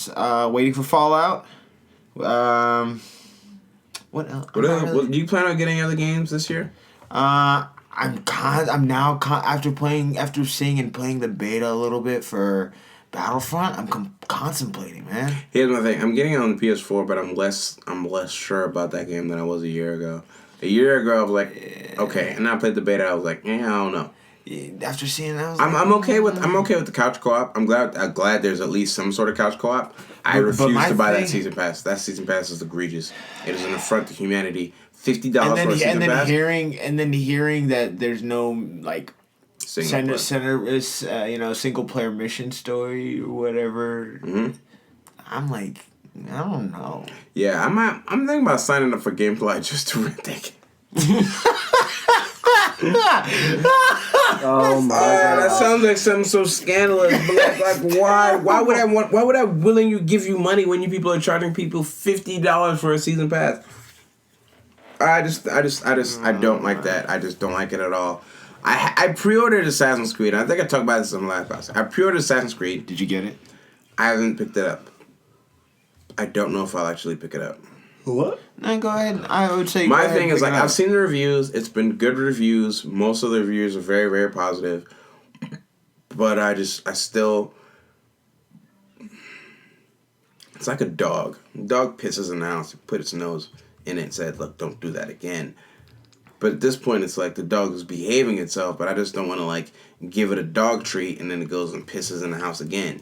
waiting for Fallout. What else? Do you plan on getting other games this year? I'm now after seeing and playing the beta a little bit for Battlefront. I'm contemplating, man. Here's my thing. I'm getting it on the PS4, but I'm less sure about that game than I was a year ago. A year ago, I was like, okay, and I played the beta. I was like, I don't know. After seeing that, I'm okay with the couch co-op. I'm glad there's at least some sort of couch co-op. I refuse to buy that season pass. That season pass is egregious. It is an affront to humanity. $50 for a season pass. And then hearing that there's no single player mission story or whatever. Mm-hmm. I'm like, I don't know. Yeah, I'm thinking about signing up for Gamefly just to rent that game. Oh my god! That sounds like something so scandalous. But like why would I willingly give you money when you people are charging people $50 for a season pass? I don't like that. I just don't like it at all. I pre-ordered Assassin's Creed. I think I talked about this on the last podcast. I pre-ordered Assassin's Creed. Did you get it? I haven't picked it up. I don't know if I'll actually pick it up. What? No, go ahead. I would say my thing is, like, I've seen the reviews. It's been good reviews. Most of the reviews are very, very positive. But I still... It's like a dog. A dog pisses in the house. He put its nose in it and said, look, don't do that again. But at this point, it's like the dog is behaving itself, but I just don't want to, like, give it a dog treat and then it goes and pisses in the house again.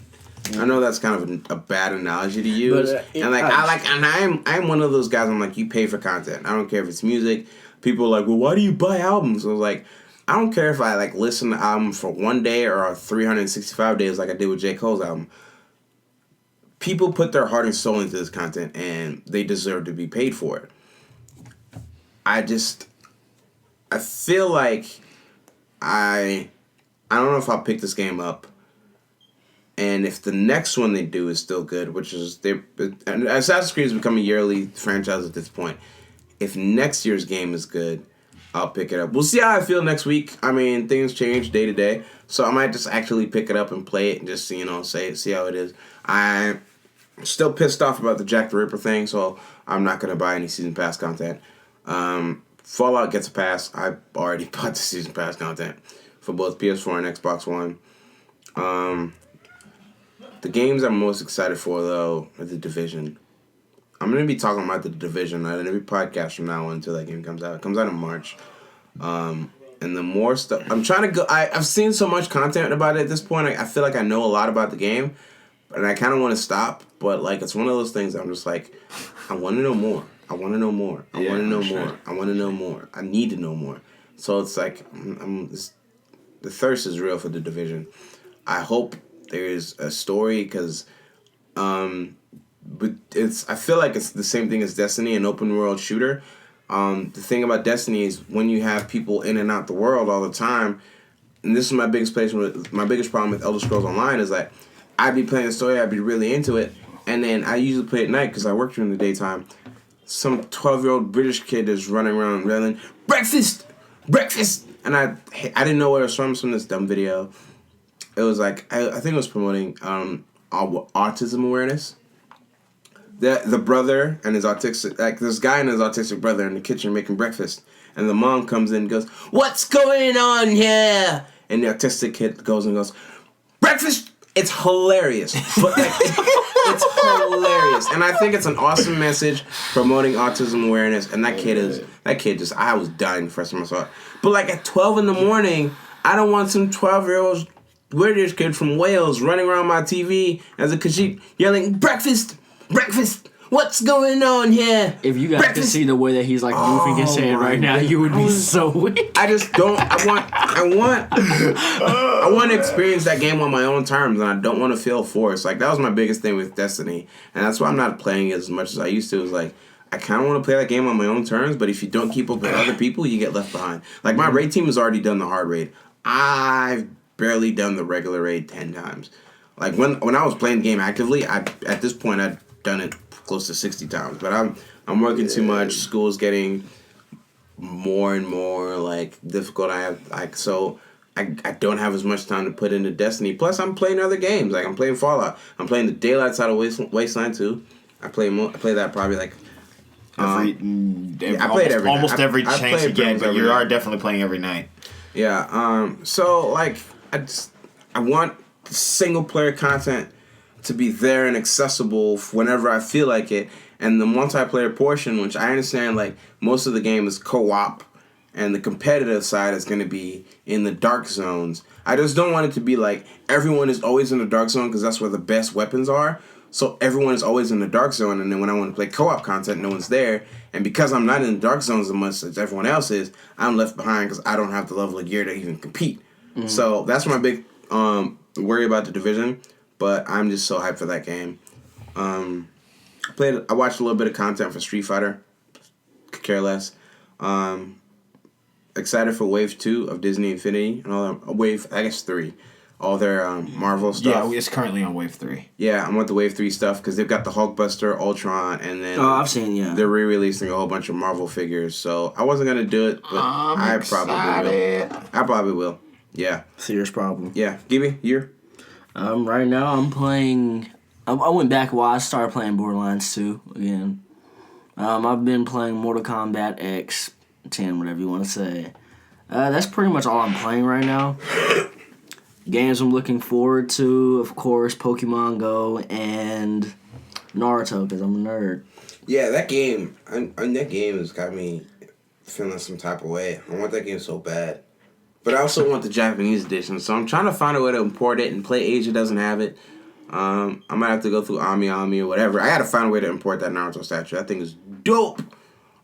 I know that's kind of a bad analogy to use, I'm one of those guys. I'm like, you pay for content. I don't care if it's music. People are like, well, why do you buy albums? I was like, I don't care if I like listen to album for 1 day or 365 days, like I did with J. Cole's album. People put their heart and soul into this content, and they deserve to be paid for it. I feel like I don't know if I'll pick this game up. And if the next one they do is still good, which is Assassin's Creed has become a yearly franchise at this point. If next year's game is good, I'll pick it up. We'll see how I feel next week. I mean, things change day to day, so I might just actually pick it up and play it and just see how it is. I'm still pissed off about the Jack the Ripper thing, so I'm not gonna buy any season pass content. Fallout gets a pass. I've already bought the season pass content for both PS4 and Xbox One. The games I'm most excited for, though, are The Division. I'm going to be talking about The Division on every podcast from now on until that game comes out. It comes out in March. And the more stuff... I'm trying to go... I've seen so much content about it at this point. I feel like I know a lot about the game. And I kind of want to stop. But, like, it's one of those things I'm just like, I want to know more. I want to know more. I want to know more. I want to know more. I need to know more. So it's like... the thirst is real for The Division. I hope there's a story because... But I feel like it's the same thing as Destiny, an open world shooter. The thing about Destiny is when you have people in and out the world all the time, and this is my biggest problem with Elder Scrolls Online is that I'd be playing the story, I'd be really into it, and then I usually play at night because I work during the daytime. Some 12-year-old British kid is running around yelling, breakfast! Breakfast! And I didn't know where it was from this dumb video. It was like, I think it was promoting autism awareness. The brother and his autistic, like this guy and his autistic brother in the kitchen making breakfast, and the mom comes in and goes, "What's going on here?" And the autistic kid goes and goes, "Breakfast." It's hilarious, but like, it's hilarious, and I think it's an awesome message promoting autism awareness. And that kid just, I was dying the first time I saw it. But like at 12 in the morning, I don't want some 12-year-old British kid from Wales running around my TV as a Khajiit yelling, "Breakfast! Breakfast! What's going on here?" If you guys could see the way that he's like moving his hand right now, you would be so weak. I just don't. I want to experience that game on my own terms, and I don't want to feel forced. Like that was my biggest thing with Destiny, and that's why I'm not playing it as much as I used to. Is like I kind of want to play that game on my own terms, but if you don't keep up with other people, you get left behind. Like my raid team has already done the hard raid. I've barely done the regular raid 10 times. Like when I was playing the game actively, at this point I'd done it close to 60 times. But I'm working too much. School's getting more and more like difficult. I don't have as much time to put into Destiny. Plus I'm playing other games. Like I'm playing Fallout. I'm playing the daylights out of Wasteland 2. I play that probably like I played almost every chance you get, but you are definitely playing every night. Yeah. So like I want single player content to be there and accessible whenever I feel like it, and the multiplayer portion, which I understand like most of the game is co-op, and the competitive side is going to be in the dark zones. I just don't want it to be like everyone is always in the dark zone because that's where the best weapons are. So everyone is always in the dark zone, and then when I want to play co-op content, no one's there. And because I'm not in the dark zones as much as everyone else is, I'm left behind because I don't have the level of gear to even compete. Mm-hmm. So that's my big worry about The Division. But I'm just so hyped for that game. I watched a little bit of content for Street Fighter. Could care less. Excited for Wave 2 of Disney Infinity and all that. Wave, I guess 3. All their Marvel stuff. Yeah, it's currently on Wave 3. Yeah, I want the Wave 3 stuff because they've got the Hulkbuster, Ultron, and then I've seen, yeah. They're re-releasing a whole bunch of Marvel figures. So I wasn't going to do it, but I probably will. Yeah. Serious problem. Yeah. Give me your... Right now I'm playing. I went back a while. I started playing Borderlands 2 again. I've been playing Mortal Kombat X 10, whatever you want to say. That's pretty much all I'm playing right now. Games I'm looking forward to, of course, Pokemon Go and Naruto, because I'm a nerd. Yeah, that game. That game has got me feeling some type of way. I want that game so bad. But I also want the Japanese edition, so I'm trying to find a way to import it and play Asia doesn't have it. I might have to go through Ami or whatever. I gotta find a way to import that Naruto statue. That thing is dope.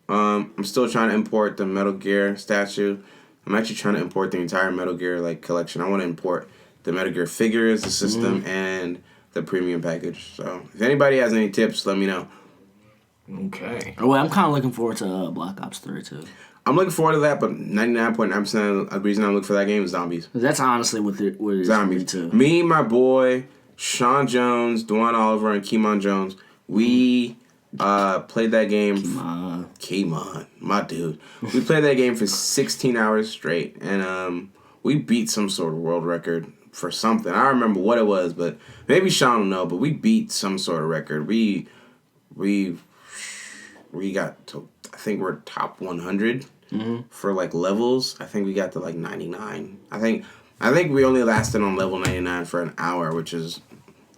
I'm still trying to import the Metal Gear statue. I'm actually trying to import the entire Metal Gear collection. I want to import the Metal Gear figures, the system, and the premium package. So if anybody has any tips, let me know. Okay. Well, I'm kind of looking forward to Black Ops 3 too. I'm looking forward to that, but 99.9% of the reason I'm looking for that game is zombies. That's honestly what it is Zombies. for me too. Me, my boy, Sean Jones, Dwan Oliver, and Keemon Jones, we played that game. Keemon, my dude. We played that game for 16 hours straight, and we beat some sort of world record for something. I don't remember what it was, but maybe Sean will know, but we beat some sort of record. We got to, I think we're top 100 for like levels. I think we got to like 99. I think we only lasted on level 99 for an hour, which is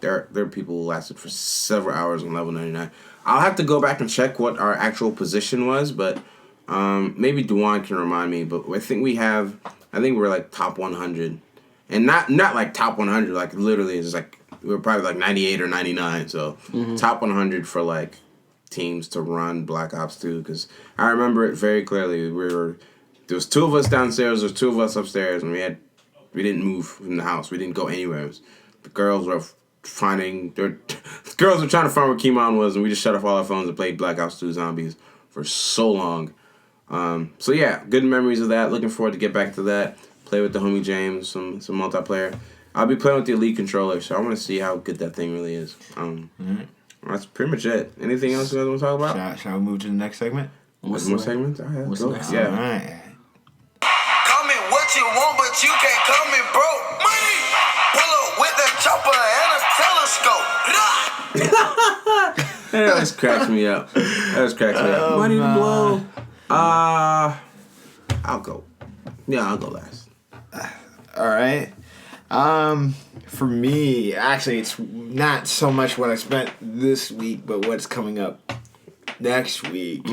there are people who lasted for several hours on level 99. I'll have to go back and check what our actual position was, but maybe Duan can remind me. But I think we're like top 100, and not like top 100. Like literally, it's like we're probably like 98 or 99. So top 100 for like teams to run Black Ops 2, because I remember it very clearly. There was 2 of us downstairs, there was 2 of us upstairs, and we didn't move from the house. We didn't go anywhere. The girls were trying to find where Keemon was, and we just shut off all our phones and played Black Ops 2 Zombies for so long. So yeah, good memories of that. Looking forward to get back to that. Play with the homie James, some multiplayer. I'll be playing with the Elite controller, so I want to see how good that thing really is. That's pretty much it. Anything else you guys want to talk about? Shall we move to the next segment? What's more segments? What's the next? Yeah. All right. Come in what you want, but you can't come in broke. Money! Pull up with the chopper and a telescope. That just cracks me up. Money to blow. I'll go. Yeah, I'll go last. All right. For me, actually, it's not so much what I spent this week, but what's coming up next week.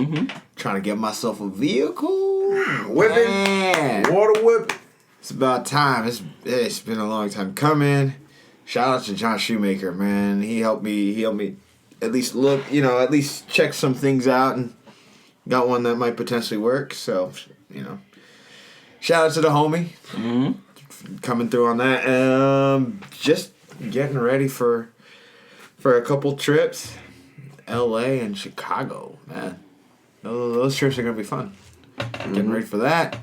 Trying to get myself a vehicle. Whipping. Water whip. It's about time. It's been a long time coming. Shout out to John Shoemaker, man. He helped me at least at least check some things out, and got one that might potentially work. So, shout out to the homie. Coming through on that. Just getting ready for a couple trips. LA and Chicago, man. Those trips are gonna be fun. Getting ready for that.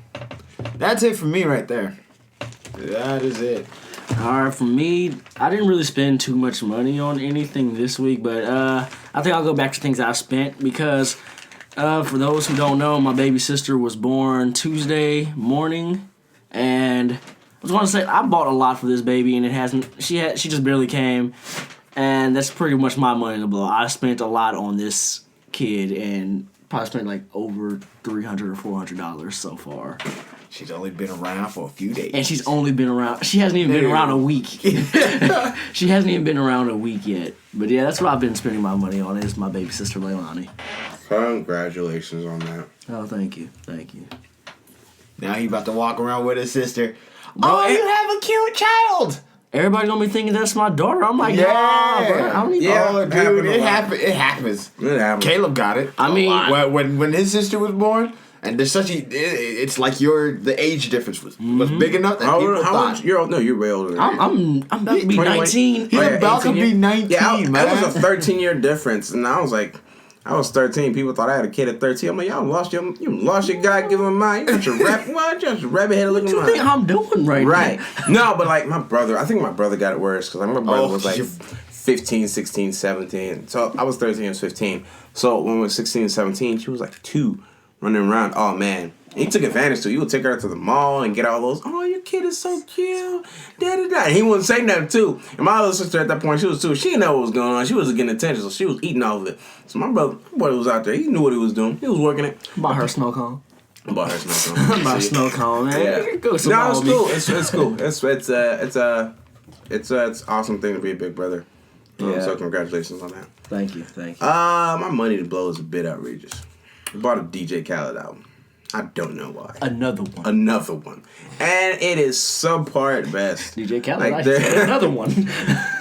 That's it for me right there. That is it. Alright, for me, I didn't really spend too much money on anything this week, but I think I'll go back to things I spent because for those who don't know, my baby sister was born Tuesday morning, and I was going to say I bought a lot for this baby, and it hasn't. She just barely came, and that's pretty much my money to blow. I spent a lot on this kid, and probably spent like over $300 or $400 so far. She's only been around for a few days. And she's only been around. She hasn't even been around a week. She hasn't even been around a week yet. But yeah, that's what I've been spending my money on. Is my baby sister Leilani. Congratulations on that. Oh, thank you. Now he about to walk around with his sister. Bro, you have a cute child. Everybody gonna be thinking that's my daughter. I'm like, nah, bro. I don't even. Oh, dude, it happens. It happens. Caleb got it. I mean, when his sister was born, and there's it's like the age difference was big enough that people thought. You're way older than I'm about to be 19. He's about to be 19, man. That was a 13-year difference, and I was like, I was 13. People thought I had a kid at 13. I'm like, y'all lost your God-given mind. You got your rabbit head looking What you think I'm doing right now? No, but like my brother, I think my brother got it worse because my brother was like 15, 16, 17. So I was 13, he was 15. So when we were 16 and 17, she was like 2 running around. Oh, man. He took advantage too. He would take her to the mall and get all those, oh, your kid is so cute. Da-da-da. And he wouldn't say nothing too. And my other sister at that point, she was 2. She didn't know what was going on. She was getting attention, so she was eating all of it. So my boy was out there. He knew what he was doing. He was working it. Bought her snow cone. Bought her snow cone. Bought snow cone, man. Yeah. Go No, it's cool. It's an awesome thing to be a big brother. Yeah. So congratulations on that. Thank you. My money to blow is a bit outrageous. I bought a DJ Khaled album. I don't know why. Another one. Another one. And it is subpar at best. DJ Khaled, Like, another one.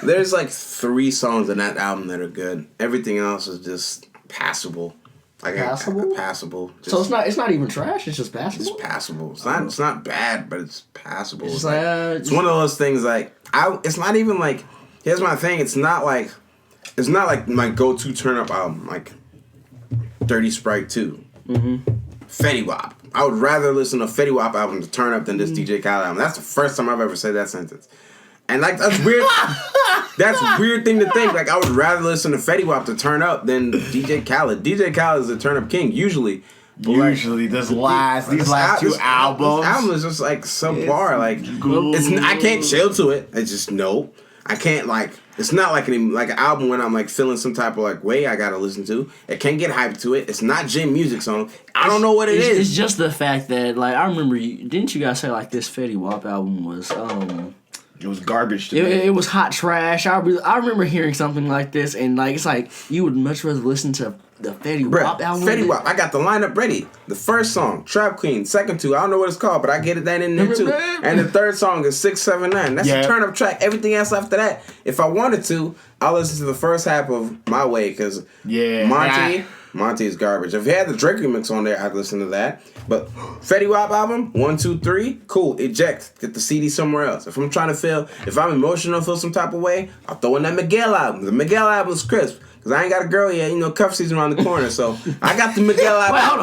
There's like 3 songs in that album that are good. Everything else is just passable. Like Passable? Passable. So it's not even trash. It's just passable. It's passable. It's not bad, but it's passable. It's It's one of those things like it's not even like. Here's my thing. It's not like my go-to turn-up album like Dirty Sprite 2. Fetty Wap. I would rather listen to Fetty Wap album to turn up than this DJ Khaled album. That's the first time I've ever said that sentence. And like that's weird. That's a weird thing to think. Like I would rather listen to Fetty Wap to turn up than DJ Khaled. DJ Khaled is the turn up king usually. Usually, these last 2 albums. This album is just like subpar. Like I can't chill to it. It's just no. I can't like. It's not like an album when I'm like feeling some type of like way I gotta listen to. It can't get hyped to it. It's not J Music song. I don't know what it is. It's just the fact that like I remember. Didn't you guys say like this Fetty Wap album was It was garbage to me. It was hot trash. I remember hearing something like this, and like it's like you would much rather listen to the Fetty Wap album. Fetty Wap. I got the lineup ready. The first song, Trap Queen. Second 2, I don't know what it's called, but I get that in there too. And the third song is 679. That's a turn up track. Everything else after that, if I wanted to, I'll listen to the first half of My Way because Monty is garbage. If he had the Drake remix on there, I'd listen to that. But Fetty Wap album, 1, 2, 3, cool. Eject. Get the CD somewhere else. If I'm emotional, feel some type of way, I'll throw in that Miguel album. The Miguel album is crisp. Because I ain't got a girl yet. Cuff season around the corner. So I got the Miguel album. Wait, hold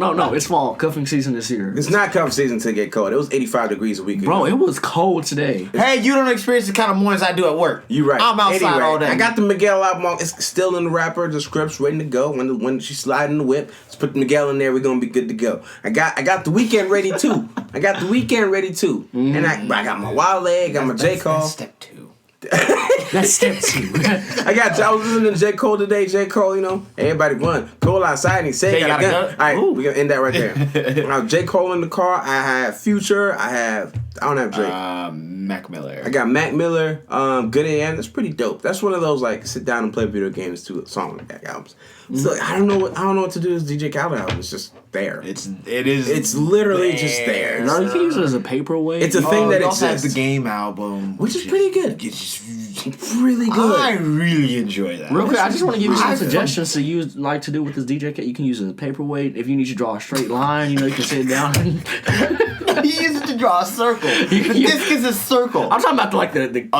on. No. It's fall. Cuffing season this year. It's not cuff season to get cold. It was 85 degrees a week ago. Bro, it was cold today. Hey, you don't experience the kind of mornings I do at work. You right. I'm outside all day. I got the Miguel album on. It's still in the wrapper. The script's ready to go. When she slide in the whip, let's put Miguel in there. We're gonna be good to go. I got the weekend ready too. And I got my Wale. I got my J Cole. That's step 2. That's step 2. I was listening to J. Cole today. J. Cole, everybody run. Cole outside and he said he got a gun. All right, we're going to end that right there. Now, J. Cole in the car. I have Future. I don't have Drake. Mac Miller. I got Mac Miller. Good AM. That's pretty dope. That's one of those like sit down and play video games to a song like that albums. So I don't know what to do with DJ Khaled album. It's just there. It's literally just there. No, you can use it as a paperweight. It's a thing that also exists. has the Game album, which is pretty good. It's really good. I really enjoy that. Real quick, I just want to give you some suggestions to use, like to do with this DJ kit. You can use it as a paperweight. If you need to draw a straight line, you can sit down. He used it to draw a circle. The disc is a circle. I'm talking about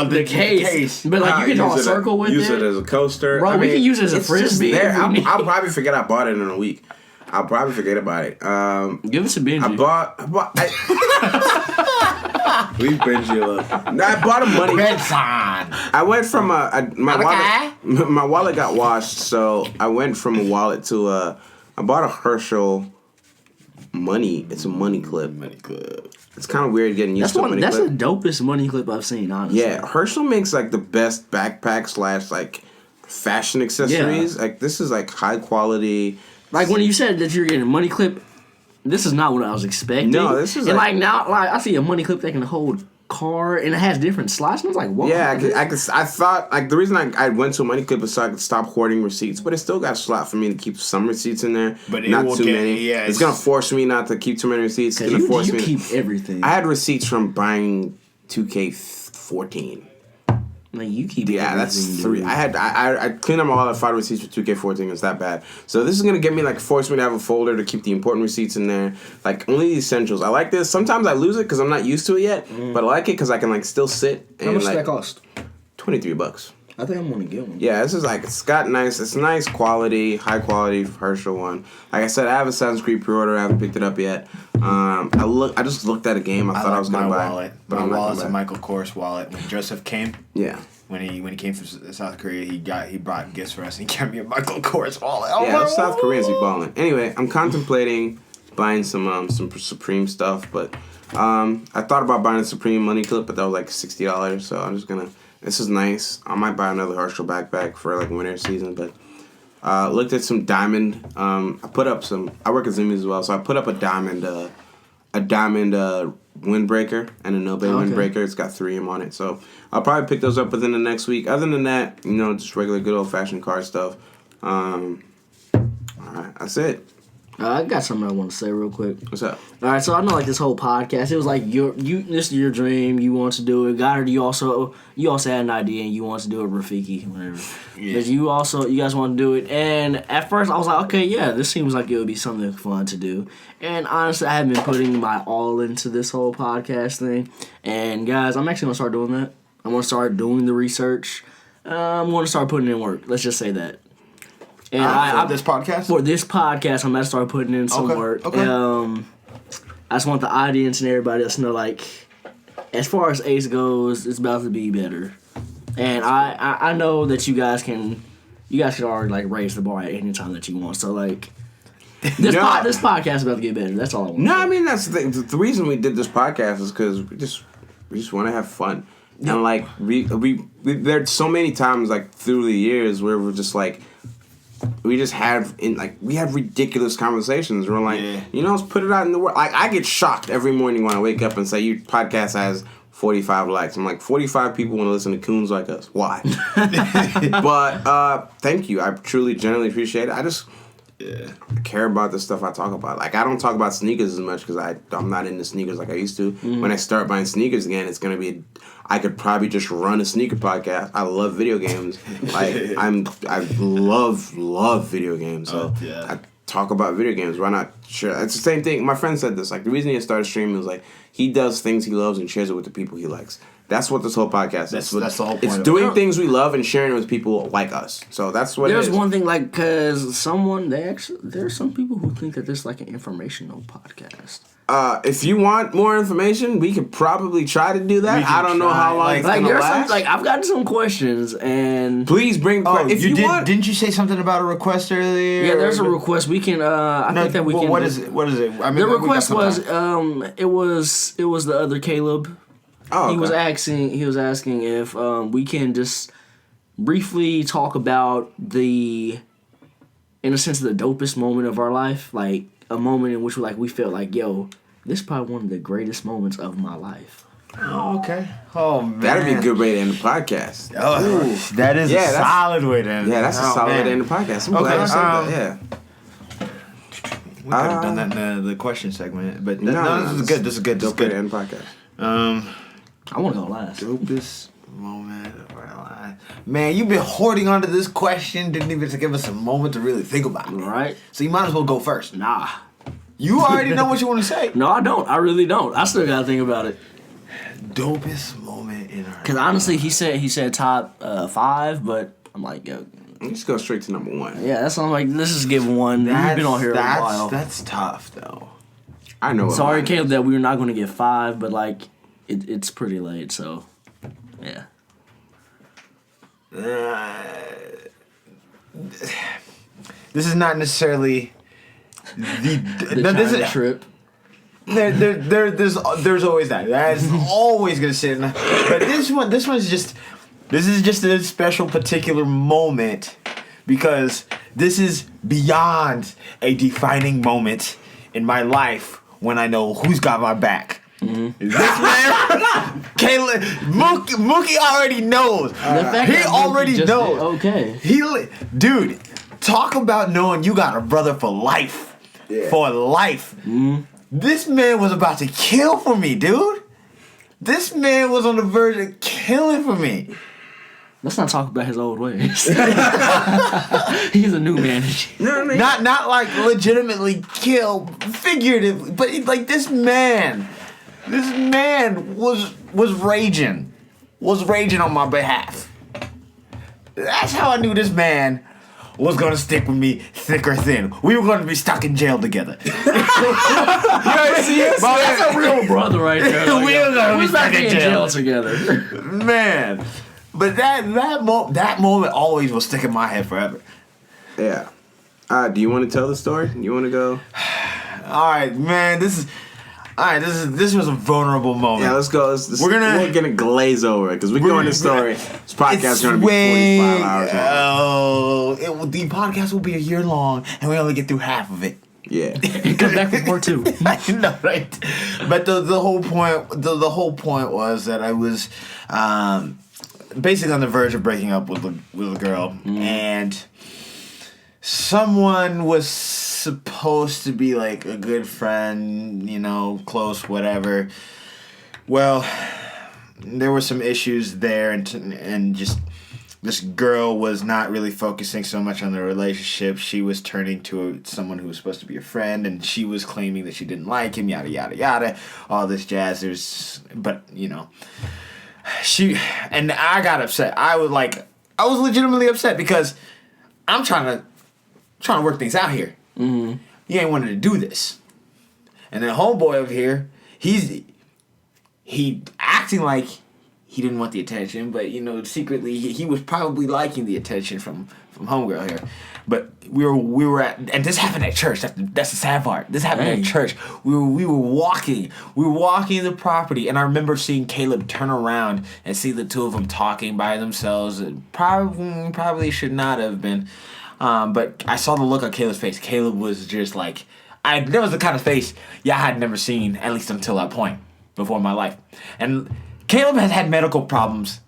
the case. But like you can draw a circle with it. Use it as a coaster. Bro, we can use it as a frisbee. I'll probably forget I bought it in a week. I'll probably forget about it. Give us a binge. We binge you a little. No, I bought a money. Bedtime. I went from my wallet got washed, so I went from a wallet to I bought a Herschel money. It's a money clip. It's kind of weird getting used to a money clip. That's the dopest money clip I've seen, honestly. Yeah, Herschel makes like the best backpack / like fashion accessories. Yeah. Like this is like high quality. Like when you said that you're getting a money clip, this is not what I was expecting. No, this is like now, like I see a money clip that can hold car and it has different slots. And I was like, whoa. Yeah, I thought like the reason I went to a money clip is so I could stop hoarding receipts, but it still got a slot for me to keep some receipts in there, but not too many. Yeah, it's gonna force me not to keep too many receipts. It's gonna force me to keep everything. I had receipts from buying 2K14. Like you keep that's 3. I cleaned up all the 5 receipts for 2K14. It's that bad. So this is gonna get me force me to have a folder to keep the important receipts in there. Like only the essentials. I like this. Sometimes I lose it because I'm not used to it yet. But I like it because I can still sit. How much does that cost? $23. I think I'm gonna get one. Yeah, this is it's nice quality, high quality Herschel one. Like I said, I have Assassin's Creed pre-order. I haven't picked it up yet. I just looked at a game. I thought I was gonna buy wallet. But my wallet's a Michael Kors wallet. When Joseph came, when he came from South Korea, he brought gifts for us. And he got me a Michael Kors wallet. Yeah, South Koreans be balling. Anyway, I'm contemplating buying some Supreme stuff, but I thought about buying a Supreme money clip, but that was $60. So I'm just gonna. This is nice. I might buy another Herschel backpack for winter season, but looked at some diamond. I put up some. I work at Zoomies as well, so I put up a diamond windbreaker and a no-bay windbreaker. It's got 3M on it, so I'll probably pick those up within the next week. Other than that, just regular good old-fashioned car stuff. All right, that's it. I got something I want to say real quick. What's up? All right, so I know like this whole podcast. It was like this is your dream. You want to do it. Goddard, you also had an idea and you want to do it. Rafiki, whatever. Yeah. But you guys want to do it. And at first I was like, okay, yeah, this seems like it would be something fun to do. And honestly, I have been putting my all into this whole podcast thing. And guys, I'm actually gonna start doing that. I'm gonna start doing the research. I'm gonna start putting in work. Let's just say that. And this podcast? For this podcast, I'm gonna start putting in some work. Okay. I just want the audience and everybody else to know, like, as far as Ace goes, it's about to be better. And I know that you guys can already like raise the bar at any time that you want. So like, this podcast is about to get better. That's all I want. No, I mean that's the reason we did this podcast is because we just want to have fun. Yeah. And like we there's so many times like through the years where we're just like. We have ridiculous conversations. We're like, let's put it out in the world. Like, I get shocked every morning when I wake up and say, your podcast has 45 likes. I'm like, 45 people want to listen to coons like us. Why? But thank you. I truly, genuinely appreciate it. I just care about the stuff I talk about. Like, I don't talk about sneakers as much because I'm not into sneakers like I used to. Mm-hmm. When I start buying sneakers again, it's going to be... I could probably just run a sneaker podcast. I love video games. Like I love video games. So I talk about video games. Why not? Sure, it's the same thing. My friend said this. Like the reason he started streaming was like he does things he loves and shares it with the people he likes. That's what this whole podcast is. That's the whole point. It's doing things we love and sharing it with people like us. So that's what. There's it is. one thing like because there's some people who think that this is like an informational podcast. If you want more information, we could probably try to do that. I don't know how long it's gonna last. I've gotten some questions and please bring. If you want, didn't you say something about a request earlier? Yeah, there's a request. We can. I think that we can. What is it? What is it? I mean, the request was. It was the other Caleb. Oh, okay. He was asking if we can just briefly talk about in a sense, the dopest moment of our life, like a moment in which we felt like, yo, this is probably one of the greatest moments of my life. Oh, okay. Oh, man. That'd be a good way to end the podcast. Oh, that is a solid way to end it. Yeah, that's a solid way to end the podcast. I'm glad you said that. Yeah. We could have done that in the question segment, but this is good. This is good. This is good. To end the podcast. I want to go last. Dopest moment of our life. Man, you've been hoarding onto this question. Didn't even give us a moment to really think about it. Right. So you might as well go first. Nah. You already know what you want to say. No, I don't. I really don't. I still got to think about it. Dopest moment in our life. Because honestly, he said top 5, but I'm like, yo. Let's go straight to number 1. Yeah, that's what I'm like. Let's just give one. We've been on here a while. That's tough, though. I know. Sorry, Caleb, that we were not going to get 5, but it's pretty late, so yeah. This is not necessarily the trip. There's always that. That's always gonna sit. But this is just a special particular moment because this is beyond a defining moment in my life when I know who's got my back. Mm-hmm. This man, Caleb, Mookie already knows. He already knows. Okay. Dude, talk about knowing you got a brother for life. Yeah. For life. Mm-hmm. This man was about to kill for me, dude. This man was on the verge of killing for me. Let's not talk about his old ways. He's a new man. Not like legitimately kill, figuratively, but like this man was raging on my behalf. That's how I knew this man was gonna stick with me thick or thin. We were gonna be stuck in jail together. That's a real brother right there. We were gonna be stuck in jail together. Man. But that moment always will stick in my head forever. Yeah. Do you want to tell the story? You want to go? All right, man. This was a vulnerable moment. Yeah, let's go. We're gonna glaze over it because we're going to story. This podcast is gonna be 45 hours long. The podcast will be a year long, and we only get through half of it. Yeah. Come back for part 2. I know, right? But the whole point was that I was basically on the verge of breaking up with a girl, and someone was supposed to be like a good friend, you know, close, whatever. Well, there were some issues there, and just this girl was not really focusing so much on the relationship. She was turning to someone who was supposed to be a friend, and she was claiming that she didn't like him, yada, yada, yada, all this jazz. But, you know, and I got upset. I was legitimately upset because I'm trying to work things out here. Mm-hmm. You ain't wanted to do this. And then homeboy over here, he acting like he didn't want the attention, but, you know, secretly he was probably liking the attention from homegirl here. But we were at, and this happened at church. That's the sad part. This happened at church. We were walking the property, and I remember seeing Caleb turn around and see the two of them talking by themselves. It probably should not have been, but I saw the look on Caleb's face. Caleb was just like, there was the kind of face I had never seen, at least until that point before in my life. And Caleb has had medical problems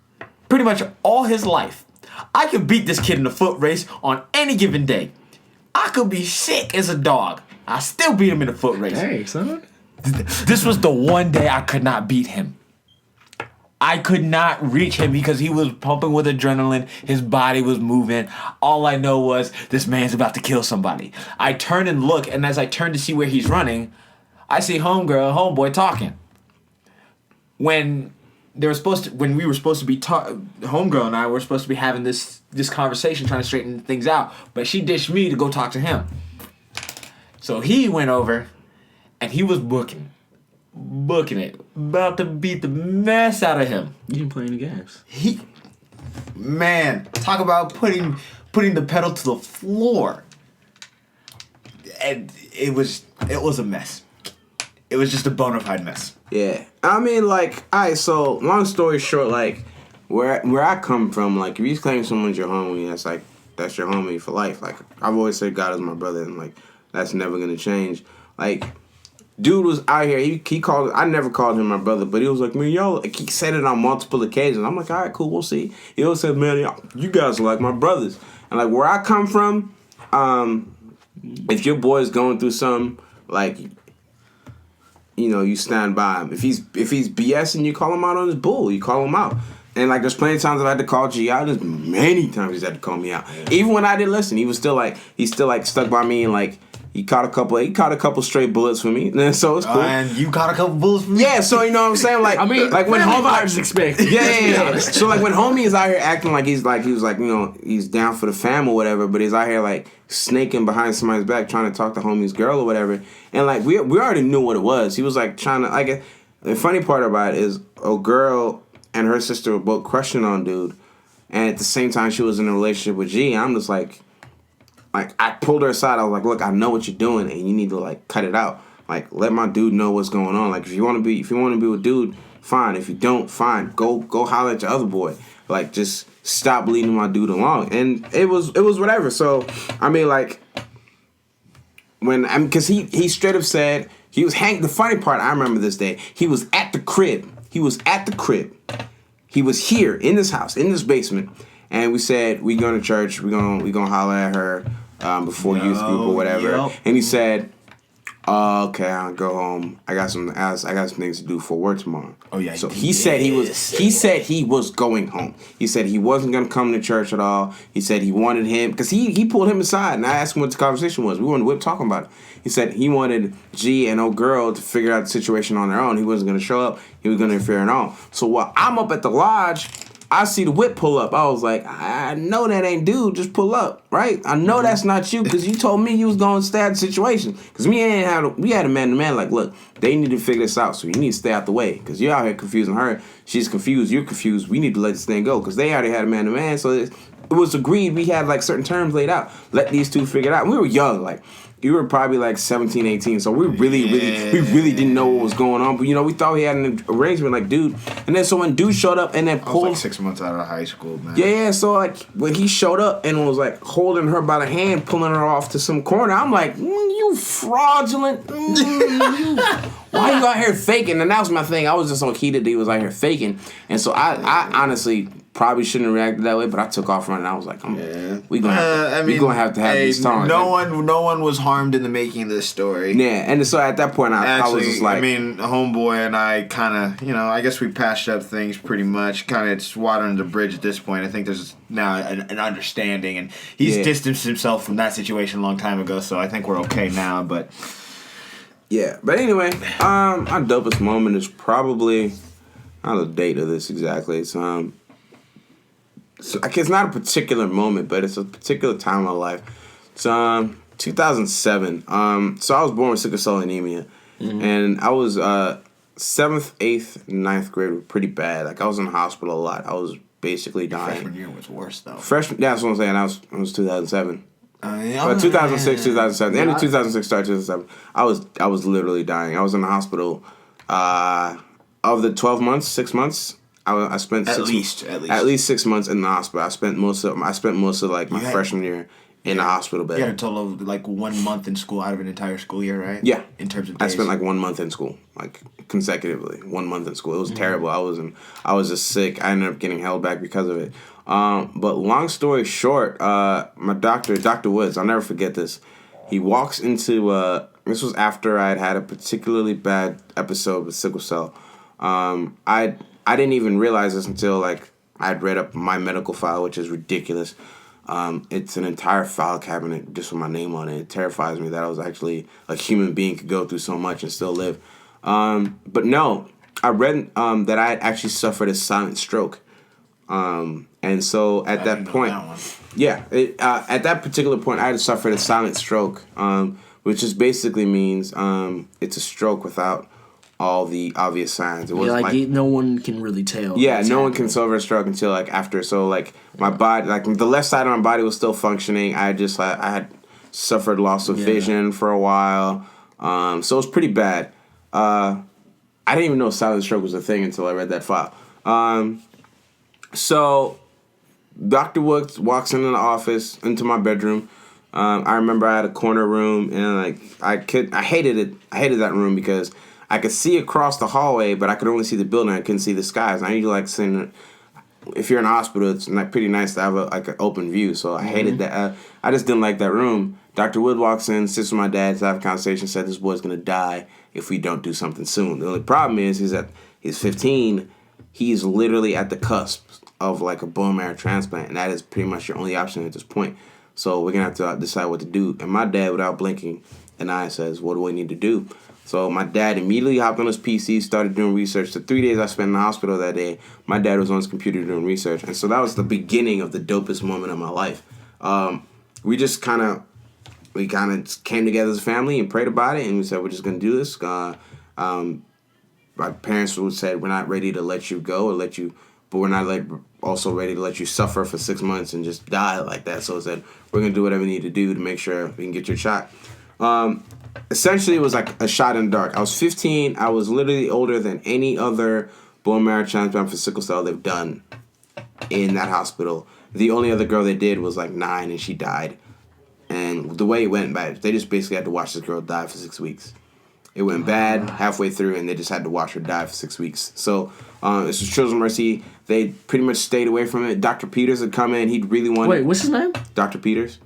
pretty much all his life. I could beat this kid in the foot race on any given day. I could be sick as a dog. I still beat him in the foot race. Hey, son. This was the one day I could not beat him. I could not reach him because he was pumping with adrenaline. His body was moving. All I know was this man's about to kill somebody. I turn and look, and as I turn to see where he's running, I see homeboy talking. When we were supposed to be homegirl and I were supposed to be having this conversation, trying to straighten things out, but she ditched me to go talk to him. So he went over, and he was booking it, about to beat the mess out of him. You didn't play any games. Man, talk about putting the pedal to the floor, and it was a mess. It was just a bona fide mess. Yeah. I mean, like, alright, so, long story short, like, where I come from, like, if you claim someone's your homie, that's your homie for life. Like, I've always said God is my brother, and, like, that's never gonna change. Like, dude was out here, he called, I never called him my brother, but he was like, man, yo, like, he said it on multiple occasions. I'm like, alright, cool, we'll see. He always said, man, you guys are like my brothers. And, like, where I come from, if your boy's going through something, like, you know, you stand by him. If he's BSing, you call him out on his bull. You call him out. And, like, there's plenty of times I've had to call G out. There's many times he's had to call me out. Yeah. Even when I didn't listen, he still stuck by me, and, like, he caught a couple straight bullets for me. And so it's cool. And you caught a couple bullets for me? Yeah, so you know what I'm saying? Like, I mean, like when homie expect. Yeah. So, like, when homie is out here acting like he was like, you know, he's down for the fam or whatever, but he's out here, like, snaking behind somebody's back trying to talk to homie's girl or whatever. And, like, we already knew what it was. He was, like, trying to, like, the funny part about it is a girl and her sister were both crushing on dude. And at the same time, she was in a relationship with G. I'm just like, I pulled her aside. I was like, look, I know what you're doing, and you need to, like, cut it out. Like, let my dude know what's going on. Like, if you want to be with dude, fine. If you don't, fine. Go holler at your other boy. Like, just stop leading my dude along. And it was whatever. So, I mean, like, because he straight up said he was the funny part, I remember this day. He was at the crib. He was here in this house, in this basement. And we said, we going to church, we gonna holler at her before youth group or whatever. Yep. And he said, okay, I'll go home. I got some things to do for work tomorrow. Oh yeah. So he said he was going home. He said he wasn't gonna come to church at all. He said he wanted him, because he pulled him aside, and I asked him what the conversation was. We were on the whip talking about it. He said he wanted G and old girl to figure out the situation on their own. He wasn't gonna show up. He was gonna interfere and all. So while I'm up at the lodge, I see the whip pull up. I was like, I know that ain't dude. Just pull up, right? I know that's not you, because you told me you was going to stay out the situation. Because we had a man-to-man, like, look, they need to figure this out, so you need to stay out the way. Because you're out here confusing her. She's confused. You're confused. We need to let this thing go. Because they already had a man-to-man, so it was agreed. We had, like, certain terms laid out. Let these two figure it out. And we were young, like. You were probably like 17, 18, so we really didn't know what was going on. But, you know, we thought we had an arrangement, like, dude. And then so when dude showed up and then pulled... I was like 6 months out of high school, man. Yeah, so, like, when he showed up and was, like, holding her by the hand, pulling her off to some corner, I'm like, you fraudulent. Why you out here faking? And that was my thing. I was just so heated that he was out here faking. And so I honestly probably shouldn't have reacted that way, but I took off running. I was like, we gonna have to have hey, these talks. No one was harmed in the making of this story. Yeah, and so at that point, I was just like, homeboy and I kind of, I guess we patched up things pretty much. Kind of, it's water under the bridge at this point. I think there's now an understanding, and he's distanced himself from that situation a long time ago. So I think we're okay now. But yeah, but anyway, my dopest moment is probably, I don't know the date of this exactly. It's So it's not a particular moment, but it's a particular time in my life. It's 2007. So I was born with sickle cell anemia, and I was 7th, 8th, 9th grade were pretty bad. Like I was in the hospital a lot. I was basically dying. freshman year was worse though. That's what I'm saying. It was 2007. But 2006, 2007. The end of 2006 started 2007. I was literally dying. I was in the hospital. Of the 12 months, 6 months. I spent at least 6 months in the hospital. I spent most of like my freshman year in the hospital bed. You had a total of like 1 month in school out of an entire school year, right? Yeah. In terms of days. I spent like 1 month in school, like consecutively. 1 month in school. It was terrible. I was just sick. I ended up getting held back because of it. But long story short, my doctor, Dr. Woods, I'll never forget this. He walks into this was after I had a particularly bad episode with sickle cell. I didn't even realize this until like I'd read up my medical file, which is ridiculous. It's an entire file cabinet just with my name on it. It terrifies me that I was actually a human being could go through so much and still live. But no, I read that I had actually suffered a silent stroke. And so at that point, at that particular point, I had suffered a silent stroke, which just basically means it's a stroke without all the obvious signs. It was no one can really tell. Yeah, no one can suffer a stroke until like after. So like my body, like the left side of my body was still functioning. I had suffered loss of vision for a while. So it was pretty bad. I didn't even know silent stroke was a thing until I read that file. So Dr. Woods walks into the office, into my bedroom. I remember I had a corner room, and like I hated it. I hated that room because I could see across the hallway, but I could only see the building. I couldn't see the skies. I usually like seeing. If you're in a hospital, it's pretty nice to have an open view. So I hated that. I just didn't like that room. Dr. Wood walks in, sits with my dad to have a conversation. Said this boy's gonna die if we don't do something soon. The only problem is he's 15. He's literally at the cusp of like a bone marrow transplant, and that is pretty much your only option at this point. So we're gonna have to decide what to do. And my dad, without blinking an eye, says, "What do we need to do?" So my dad immediately hopped on his PC, started doing research. The 3 days I spent in the hospital that day, my dad was on his computer doing research. And so that was the beginning of the dopest moment of my life. We kind of came together as a family and prayed about it. And we said, we're just going to do this. My parents would say, we're not ready to let you go but we're not also ready to let you suffer for 6 months and just die like that. So I said, we're going to do whatever we need to do to make sure we can get your shot. Essentially, it was like a shot in the dark. I was 15. I was literally older than any other bone marrow transplant for sickle cell they've done in that hospital. The only other girl they did was like 9, and she died. And the way it went bad, they just basically had to watch this girl die for 6 weeks. It went bad halfway through, and they just had to watch her die for 6 weeks. So this was Children's Mercy. They pretty much stayed away from it. Dr. Peters had come in. He'd really wanted... Wait, what's his name? Dr. Peters.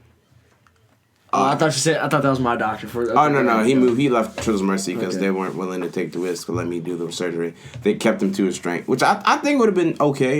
I thought that was my doctor. No. He moved. He left Children's Mercy because they weren't willing to take the risk to let me do the surgery. They kept him to his strength, which I think would have been okay.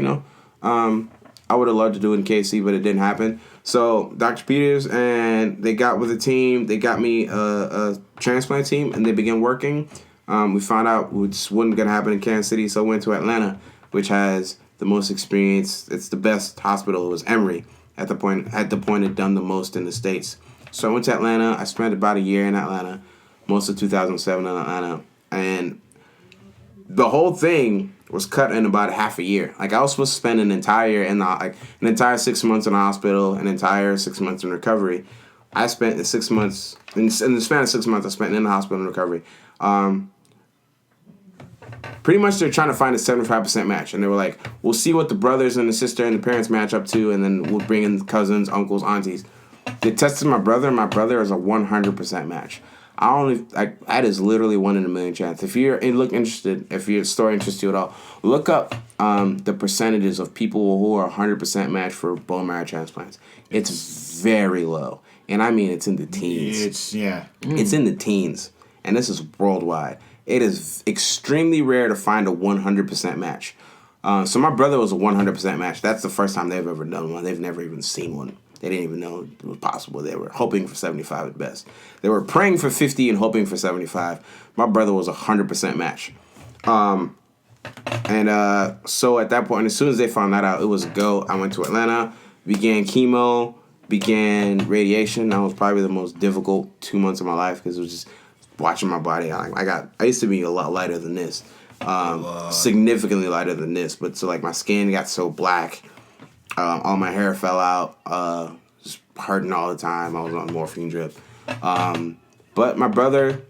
I would have loved to do it in KC, but it didn't happen. So Dr. Peters and they got with a team. They got me a transplant team, and they began working. We found out which wasn't going to happen in Kansas City, so I went to Atlanta, which has the most experience. It's the best hospital. It was Emory at the point had done the most in the States. So I went to Atlanta. I spent about a year in Atlanta, most of 2007 in Atlanta. And the whole thing was cut in about half a year. Like I was supposed to spend an entire 6 months in the hospital, an entire 6 months in recovery. I spent the 6 months, in the span of 6 months I spent in the hospital in recovery. Pretty much they're trying to find a 75% match. And they were like, we'll see what the brothers and the sister and the parents match up to, and then we'll bring in cousins, uncles, aunties. They tested my brother, and my brother is a 100% match. That is literally 1 in a million chance. If you're interested, if your story interests you at all, look up the percentages of people who are 100% matched for bone marrow transplants. It's very low, and I mean it's in the teens. It's in the teens, and this is worldwide. It is extremely rare to find a 100% match. So my brother was a 100% match. That's the first time they've ever done one. They've never even seen one. They didn't even know it was possible. They were hoping for 75 at best. They were praying for 50 and hoping for 75. My brother was a 100% match. So at that point, as soon as they found that out, it was a go. I went to Atlanta, began chemo, began radiation. That was probably the most difficult 2 months of my life because it was just watching my body. I used to be a lot lighter than this, significantly lighter than this. But so like my skin got so black. All my hair fell out, just hurting all the time. I was on morphine drip. But my brother,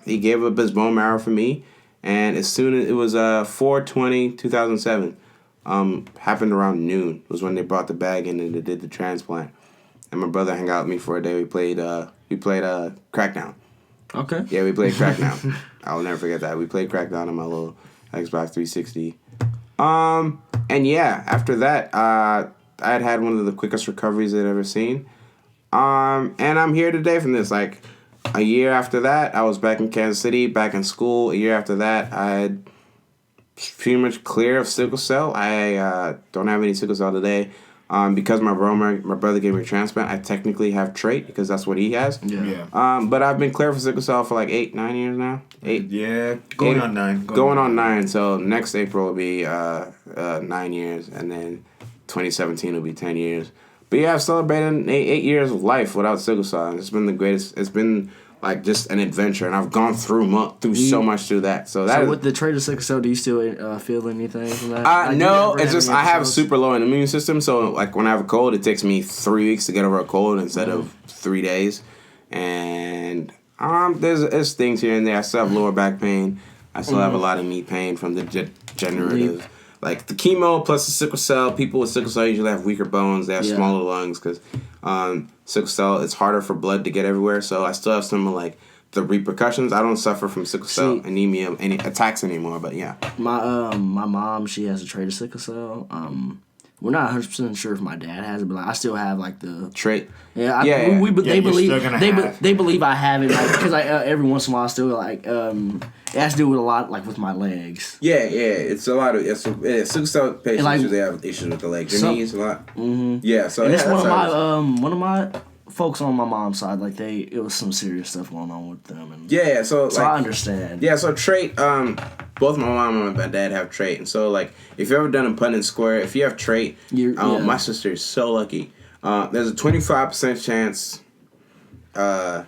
he gave up his bone marrow for me. And as soon as it was 4/20/2007, happened around noon was when they brought the bag in and they did the transplant. And my brother hung out with me for a day. We played Crackdown. Okay. Yeah, we played Crackdown. I will never forget that. We played Crackdown on my little Xbox 360. And yeah, after that, I had one of the quickest recoveries I'd ever seen. And I'm here today from this. Like, a year after that, I was back in Kansas City, back in school. A year after that, I had pretty much clear of sickle cell. I don't have any sickle cell today. Because my brother gave me a transplant, I technically have trait because that's what he has. Yeah. But I've been clear for sickle cell for like 8-9 years now. 8. Yeah. Going on 9. Going on 9. So next April will be 9 years, and then 2017 will be 10 years. But yeah, I've celebrated 8 years of life without sickle cell. And it's been the greatest. It's been like just an adventure, and I've gone through so much through that. So with the trait of sickle cell, do you still feel anything from that? No, it's just I have super low immune system, so like when I have a cold, it takes me 3 weeks to get over a cold instead of 3 days. And there's things here and there. I still have lower back pain. I still have a lot of knee pain from the degenerative. Like the chemo plus the sickle cell, people with sickle cell usually have weaker bones. They have smaller lungs because sickle cell, it's harder for blood to get everywhere. So I still have some of like the repercussions. I don't suffer from sickle cell anemia, any attacks anymore. But yeah, my mom, she has a trait of sickle cell. We're not 100% sure if my dad has it, but like, I still have like the trait. Yeah, they believe I have it, like, because every once in a while I still like it has to do with a lot like with my legs. Yeah, it's a lot of sickle cell patients like, usually have issues with the legs, your knees a lot. Mm-hmm. Yeah, so and it's one of my folks on my mom's side, like it was some serious stuff going on with them, and so like, I understand. Yeah, so trait. Both my mom and my dad have trait, and so like if you've ever done a Punnett square, if you have trait, my sister is so lucky. There's a 25% chance the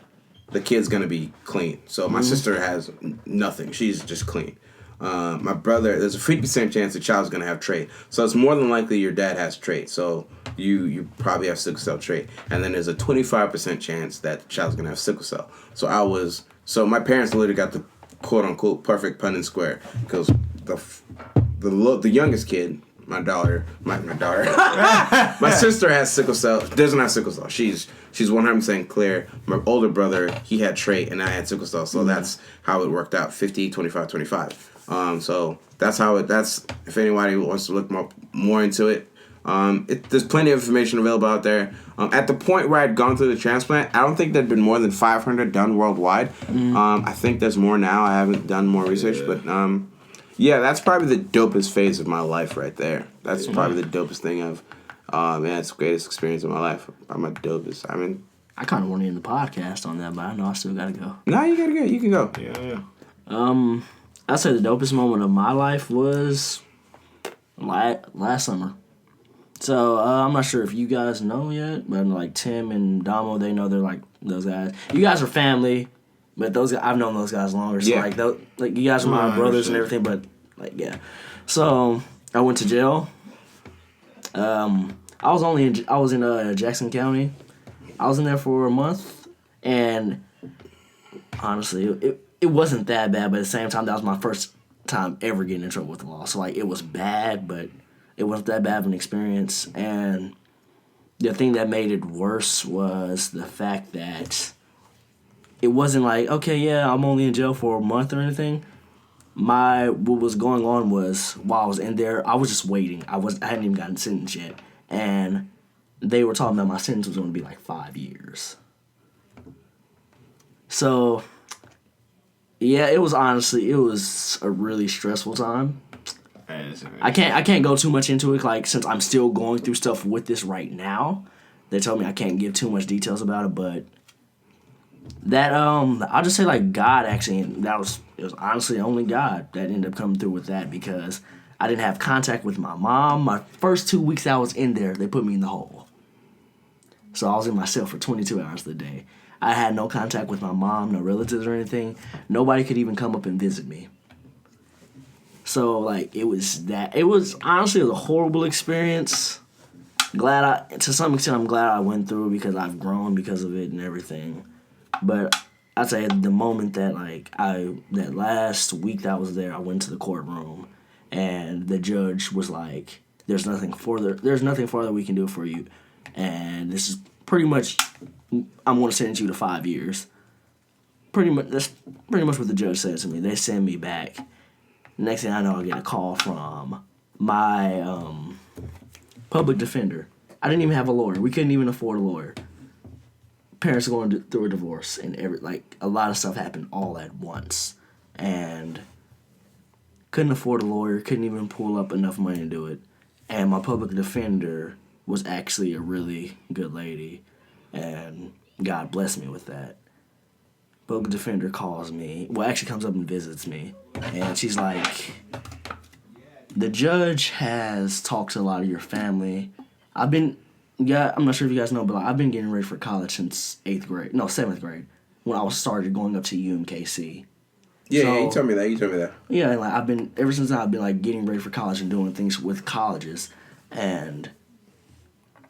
kid's gonna be clean. So my sister has nothing; she's just clean. My brother, there's a 50% chance the child's gonna have trait. So it's more than likely your dad has trait. So you probably have sickle cell trait, and then there's a 25% chance that the child's gonna have sickle cell. So my parents literally got the quote unquote perfect Punnett square because the youngest kid, my daughter, my sister has sickle cell. Doesn't have sickle cell. She's 100% clear. My older brother, he had trait, and I had sickle cell. So that's how it worked out: 50, 25, 25. So that's how that's if anybody wants to look more into it. There's plenty of information available out there. At the point where I'd gone through the transplant, I don't think there'd been more than 500 done worldwide. I think there's more now. I haven't done more research, but yeah, that's probably the dopest phase of my life right there. That's probably the dopest thing of, man, it's the greatest experience of my life. I'm a dopest. I mean, I kind of want to end the podcast on that, but I know I still gotta go. No, you gotta go. You can go. Yeah. I'd say the dopest moment of my life was last summer. So, I'm not sure if you guys know yet, but like Tim and Damo, they know they're like those guys. You guys are family, but those guys, I've known those guys longer. So, like you guys are my brothers and everything, but like, yeah. So, I went to jail. I was in Jackson County. I was in there for a month, and honestly, it wasn't that bad, but at the same time, that was my first time ever getting in trouble with the law. So, like, it was bad, but it wasn't that bad of an experience. And the thing that made it worse was the fact that it wasn't like, okay, yeah, I'm only in jail for a month or anything. What was going on was while I was in there, I was just waiting. I hadn't even gotten sentenced yet, and they were talking about my sentence was going to be like 5 years. So, yeah, it was a really stressful time. I can't go too much into it, like, since I'm still going through stuff with this right now. They told me I can't give too much details about it, but that I'll just say, like, God actually, it was honestly only God that ended up coming through with that, because I didn't have contact with my mom. My first 2 weeks I was in there, they put me in the hole. So I was in my cell for 22 hours of the day. I had no contact with my mom, no relatives or anything. Nobody could even come up and visit me. So, like, it was honestly, it was a horrible experience. To some extent, I'm glad I went through it because I've grown because of it and everything. But I'd say the moment that, like, that last week that I was there, I went to the courtroom and the judge was like, there's nothing further we can do for you. And this is pretty much, I'm going to sentence you to 5 years. That's pretty much what the judge said to me. They send me back. Next thing I know, I get a call from my public defender. I didn't even have a lawyer. We couldn't even afford a lawyer. Parents are going through a divorce, and a lot of stuff happened all at once, and couldn't afford a lawyer. Couldn't even pull up enough money to do it. And my public defender was actually a really good lady, and God blessed me with that. Public defender calls me, actually comes up and visits me, and she's like, the judge has talked to a lot of your family. I'm not sure if you guys know, but I've been getting ready for college since 7th grade, when I started going up to UMKC. Yeah, you told me that. Yeah, and like ever since then, I've been like getting ready for college and doing things with colleges, and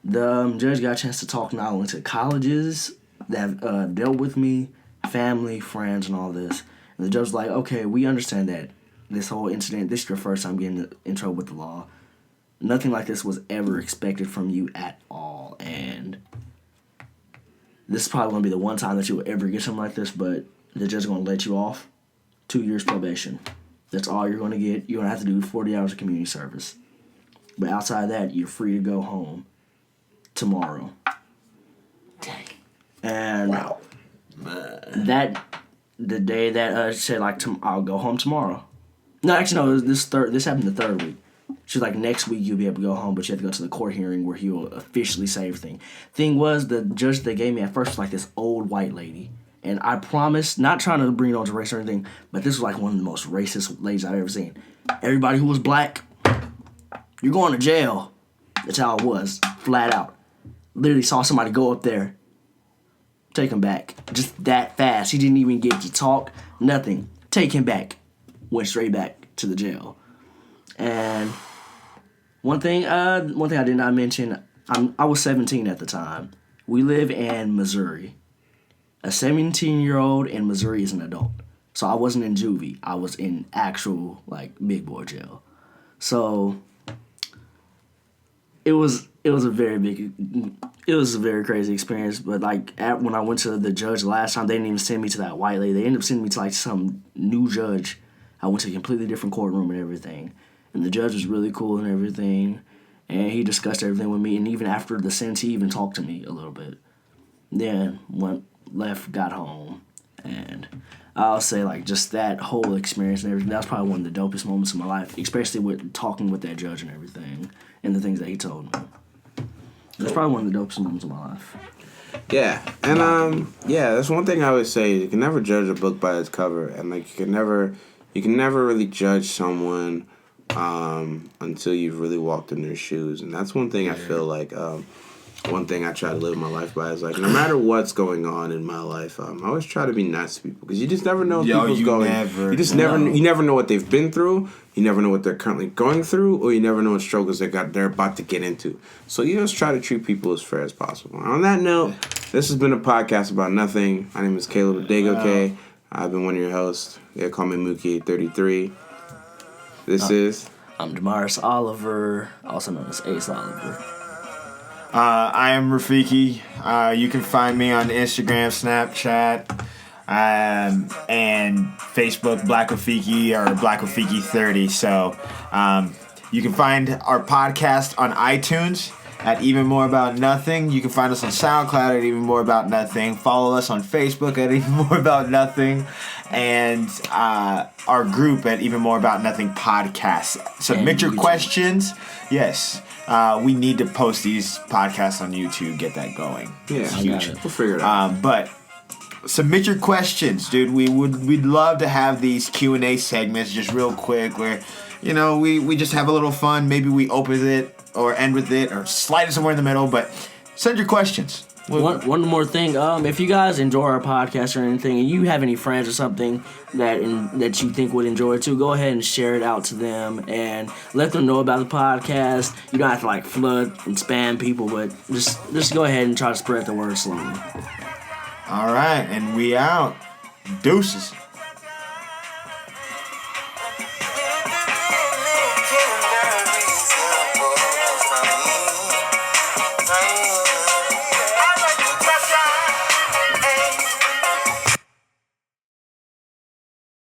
the judge got a chance to talk not only to colleges that have dealt with me, family, friends, and all this. And the judge was like, okay, we understand that this whole incident, this is your first time getting in trouble with the law. Nothing like this was ever expected from you at all. And this is probably going to be the one time that you will ever get something like this, but the judge is going to let you off. 2 years probation. That's all you're going to get. You're going to have to do 40 hours of community service. But outside of that, you're free to go home tomorrow. Dang. And wow. The day that she said, like, I'll go home tomorrow. No, actually, no, this happened the third week. She was like, next week you'll be able to go home, but you have to go to the court hearing where he will officially say everything. Thing was, the judge they gave me at first was like this old white lady. And I promise, not trying to bring it on to race or anything, but this was like one of the most racist ladies I've ever seen. Everybody who was black, you're going to jail. That's how it was, flat out. Literally saw somebody go up there, take him back. Just that fast. He didn't even get to talk, nothing. Take him back. Went straight back to the jail. And one thing I did not mention, I was 17 at the time. We live in Missouri. A 17-year-old in Missouri is an adult. So I wasn't in juvie. I was in actual, like, big boy jail. So it was a very crazy experience. But like when I went to the judge last time, they didn't even send me to that white lady. They ended up sending me to like some new judge. I went to a completely different courtroom and everything. And the judge was really cool and everything. And he discussed everything with me. And even after the sentence, he even talked to me a little bit. Then got home. And I'll say, like, just that whole experience and everything, that was probably one of the dopest moments of my life, especially with talking with that judge and everything and the things that he told me. That's probably one of the dopest moments of my life. Yeah, and that's one thing I always say. You can never judge a book by its cover, and like you can never really judge someone until you've really walked in their shoes. And that's one thing I feel like. One thing I try to live my life by is like, no matter what's going on in my life, I always try to be nice to people because you just never know what people's going. You never know what they've been through. You never know what they're currently going through, or you never know what struggles they're about to get into. So you just try to treat people as fair as possible. On that note, this has been a podcast about nothing. My name is Caleb Dago. I've been one of your hosts. They call me Mookie833. This is. I'm Damaris Oliver, also known as Ace Oliver. I am Rafiki. You can find me on Instagram, Snapchat, and Facebook Black Rafiki or Black Rafiki 30. So you can find our podcast on iTunes at Even More About Nothing. You can find us on SoundCloud at Even More About Nothing. Follow us on Facebook at Even More About Nothing. And our group at Even More About Nothing Podcast. Submit your questions. Yes. We need to post these podcasts on YouTube. Get that going. Yeah, it's huge. we'll figure it out. But submit your questions, dude. We'd love to have these Q&A segments just real quick where, you know, we just have a little fun. Maybe we open it or end with it or slide it somewhere in the middle. But send your questions. One more thing. If you guys enjoy our podcast or anything, and you have any friends or something that you think would enjoy it too, go ahead and share it out to them and let them know about the podcast. You don't have to like flood and spam people, but just go ahead and try to spread the word slowly. All right, and we out. Deuces.